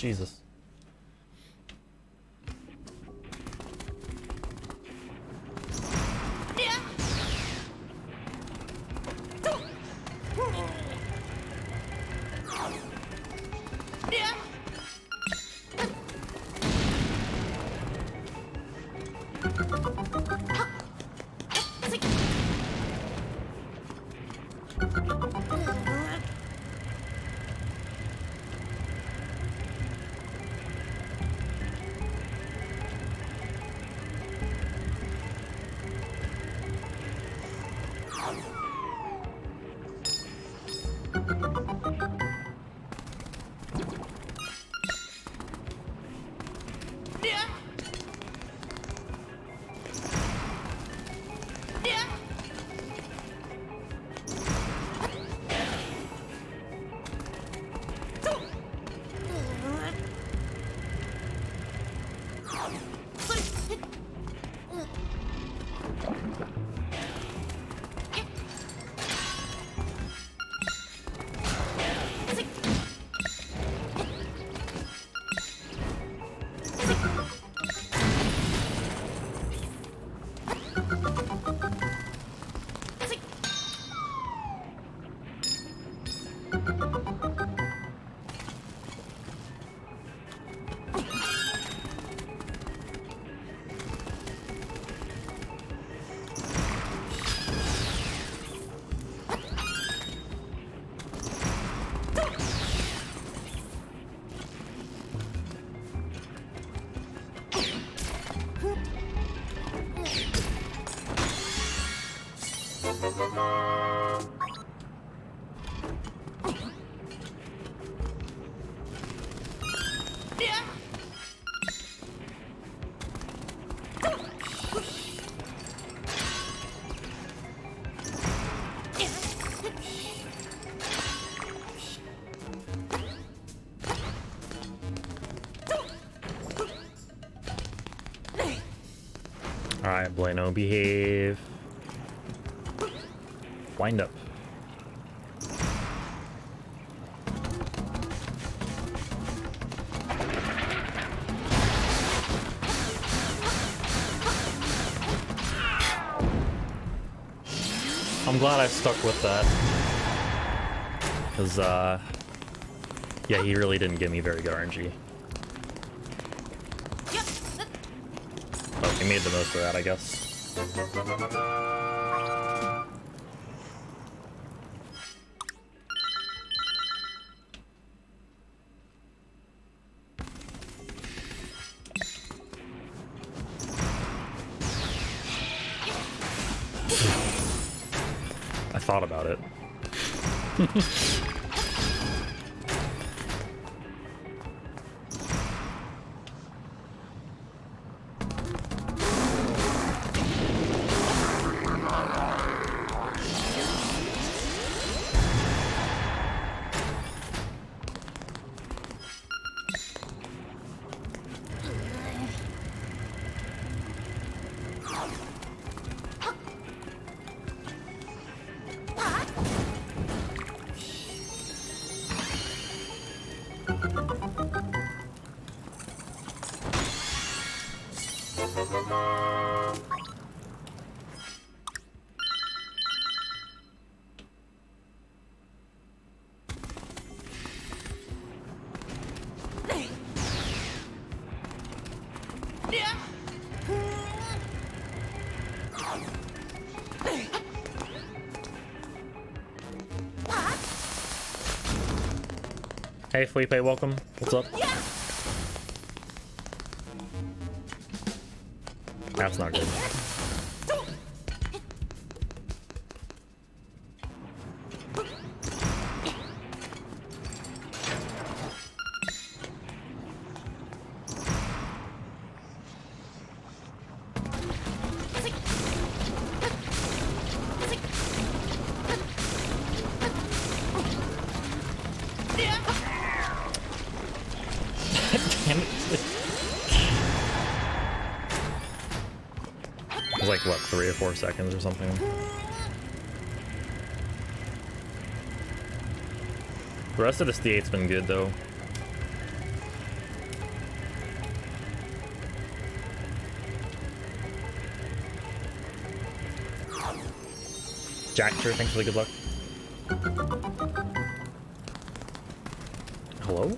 S1: Jesus. Alright, Bueno, behave. Wind up. I'm glad I stuck with that. Because, yeah, he really didn't give me very good RNG. But he made the most of that, I guess. I thought about it. Hey Felipe, welcome. What's up? That's not good. Damn it. It was like, what, 3 or 4 seconds or something? The rest of the D8's been good, though. Jackter, thanks for the good luck. Hello?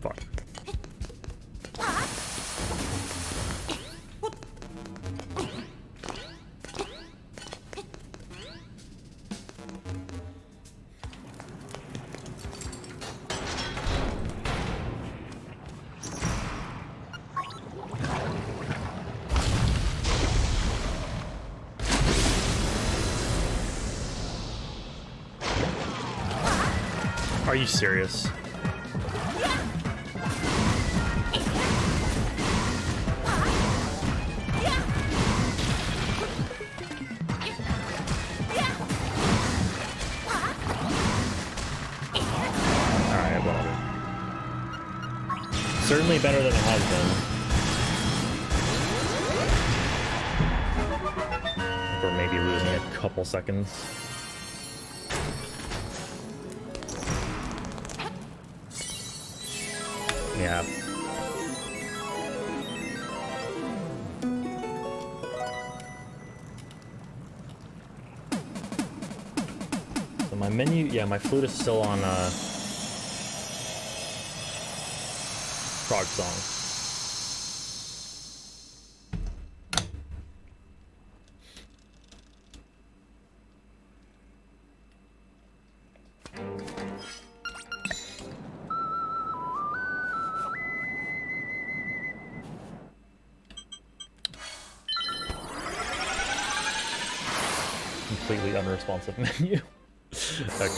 S1: Fuck. Are you serious? Alright, whatever. Certainly better than it has been. Or maybe losing a couple seconds. Yeah. So my menu, yeah, my flute is still on Frog Song. Completely unresponsive menu. Okay.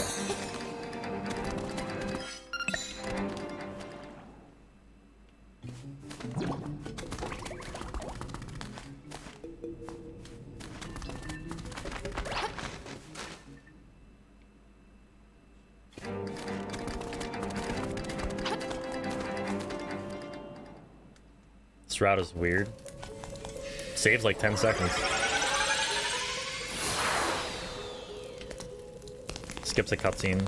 S1: This route is weird. Saves like 10 seconds. Skips a cutscene.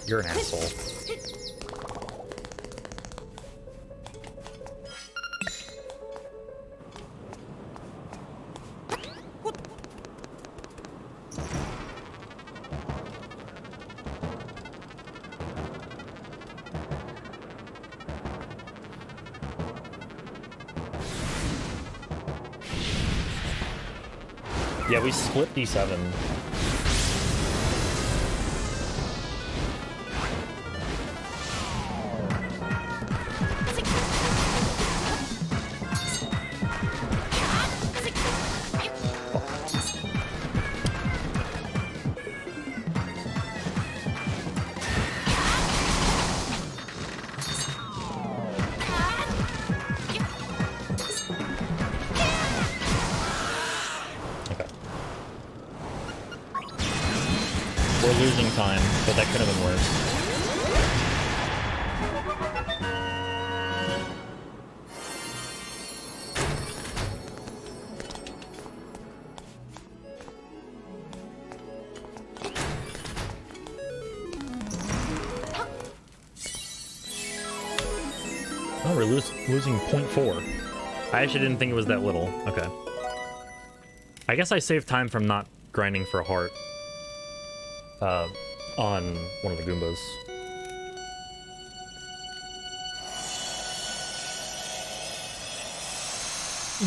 S1: You're an asshole. Yeah, we split D7. We're losing time, but that could have been worse. Oh, we're losing 0.4. I actually didn't think it was that little. Okay. I guess I saved time from not grinding for a heart. On one of the Goombas.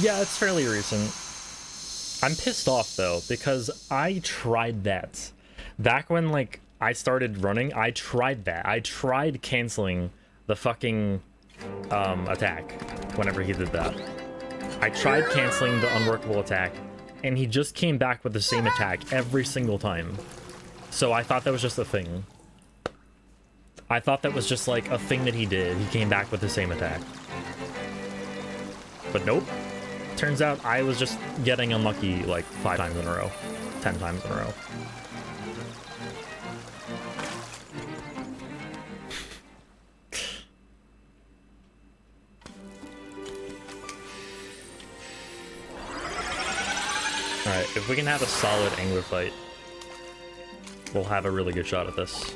S1: Yeah, it's fairly recent. I'm pissed off, though, because I tried that. Back when, like, I started running, I tried that. I tried canceling the fucking, attack whenever he did that. I tried canceling the unworkable attack, and he just came back with the same attack every single time. So I thought that was just a thing. I thought that was just like a thing that he did. He came back with the same attack. But nope. Turns out I was just getting unlucky like 5 times in a row. 10 times in a row. Alright, if we can have a solid angler fight, we'll have a really good shot at this.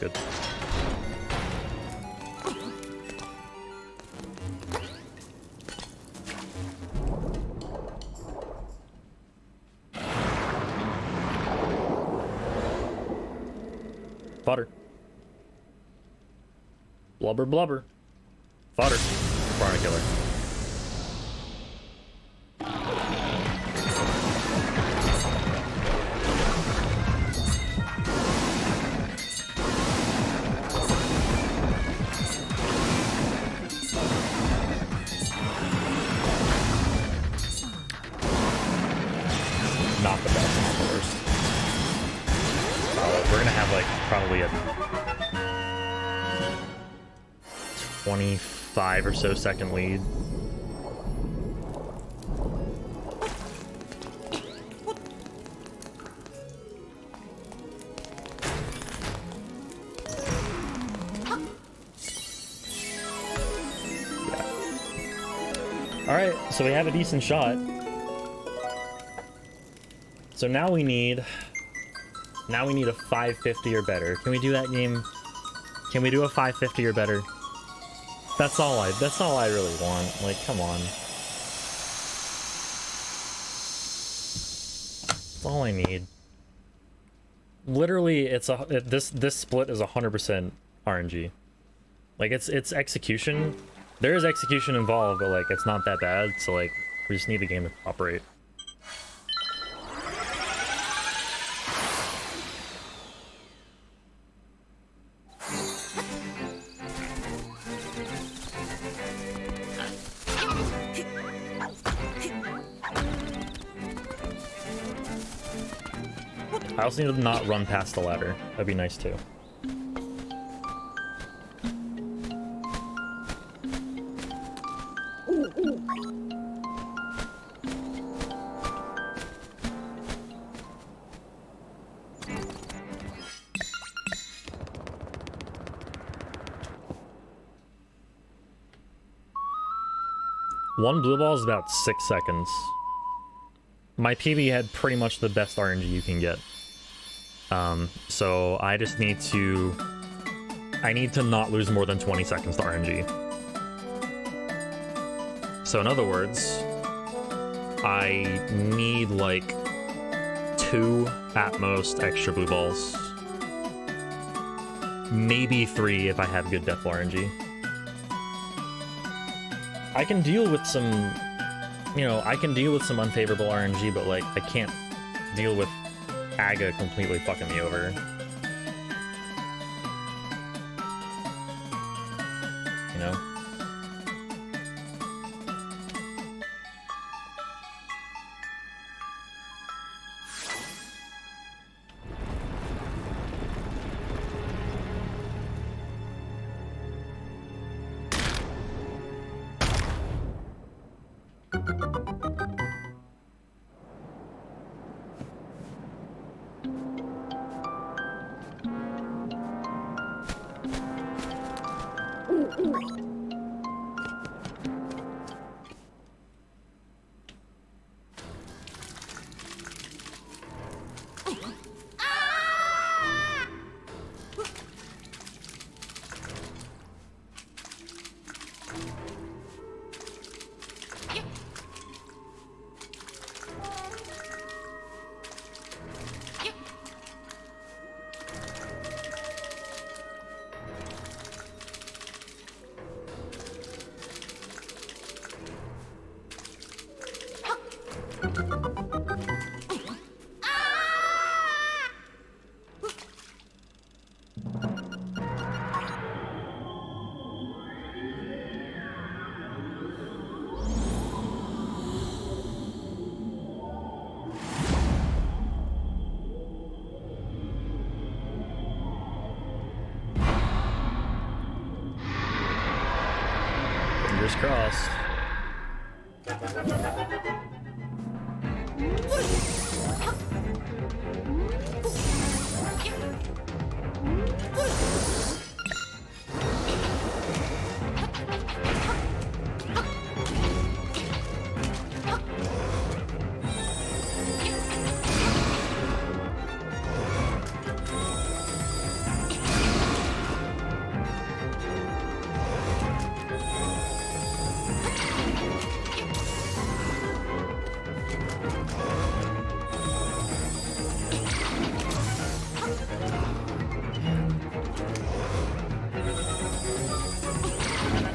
S1: Good. Fodder. Blubber, blubber. Fodder. Barna killer. Not the best, not the worst. We're gonna have like probably a 25 or so second lead. Alright, so we have a decent shot. So now we need a 550 or better. Can we do that game? Can we do a 550 or better? That's all I really want. Like, come on. That's all I need. Literally, this split is 100% RNG. Like, it's execution. There is execution involved, but like it's not that bad. So like we just need the game to operate. I also need to not run past the ladder. That'd be nice too. One blue ball is about 6 seconds. My PB had pretty much the best RNG you can get. So I just need to... I need to not lose more than 20 seconds to RNG. So in other words, I need like 2 at most extra blue balls. Maybe 3 if I have good depth RNG. I can deal with some, you know, I can deal with some unfavorable RNG, but like I can't deal with Aga completely fucking me over. You know? Fingers crossed.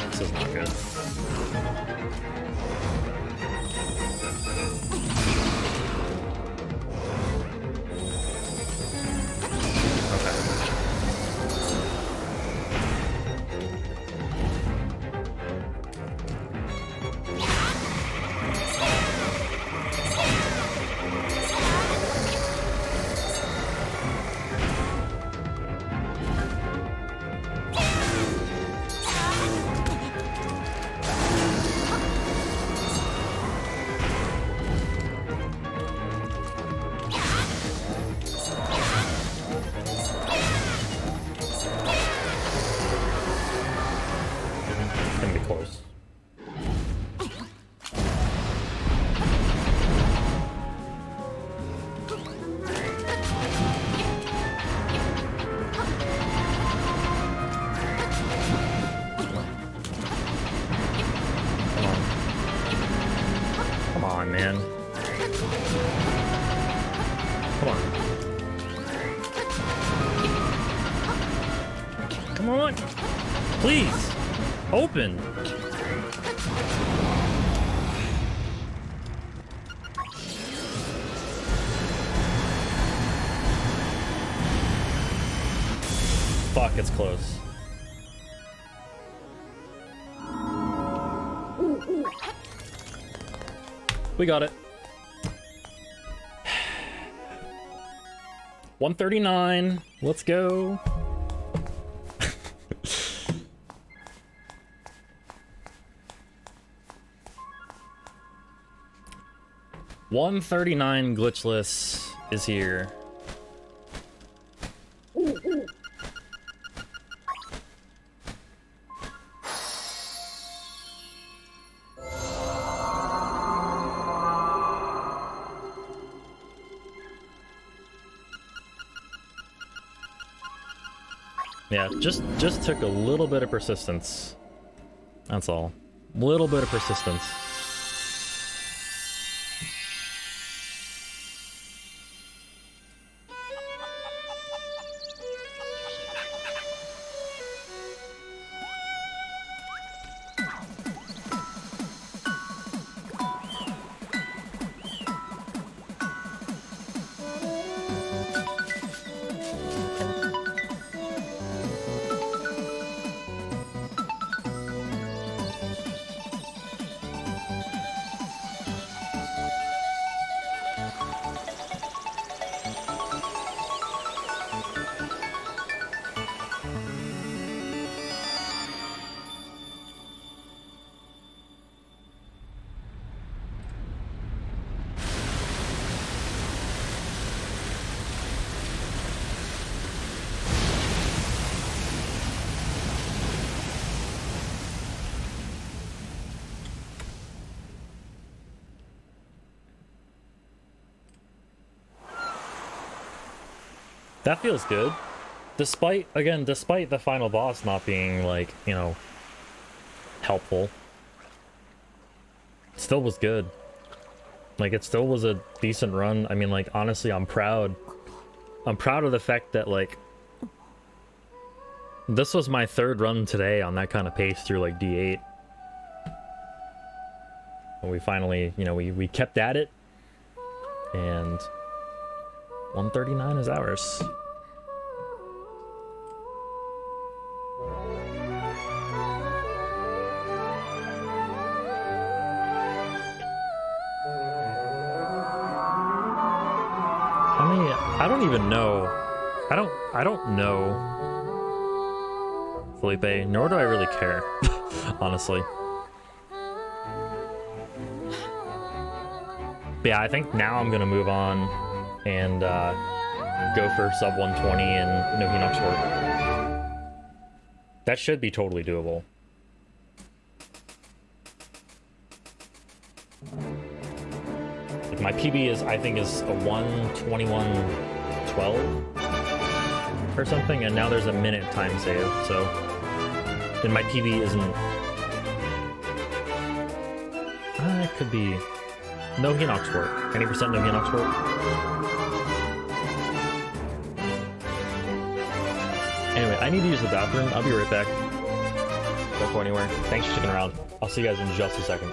S1: This is not good. It's gonna be close. Please! Open! Fuck, it's close. We got it. 139. Let's go. $139 Glitchless is here. Yeah, just took a little bit of persistence. That's all. Little bit of persistence. That feels good. Despite the final boss not being, like, you know, helpful. It still was good. Like, it still was a decent run. I mean, like, honestly, I'm proud. I'm proud of the fact that, like, this was my third run today on that kind of pace through, like, D8. And we finally, you know, we kept at it. And 139 is ours. How many? I don't even know. I don't know, Felipe, nor do I really care, honestly. But yeah, I think now I'm gonna move on and go for sub 120 and no Hinox work. That should be totally doable. Like, my PB is, I think, is a 1:21:12 or something, and now there's a minute time save, so then my PB isn't. It could be no Hinox work. 20% no Hinox work. Anyway, I need to use the bathroom. I'll be right back. Don't go anywhere. Thanks for sticking around. I'll see you guys in just a second.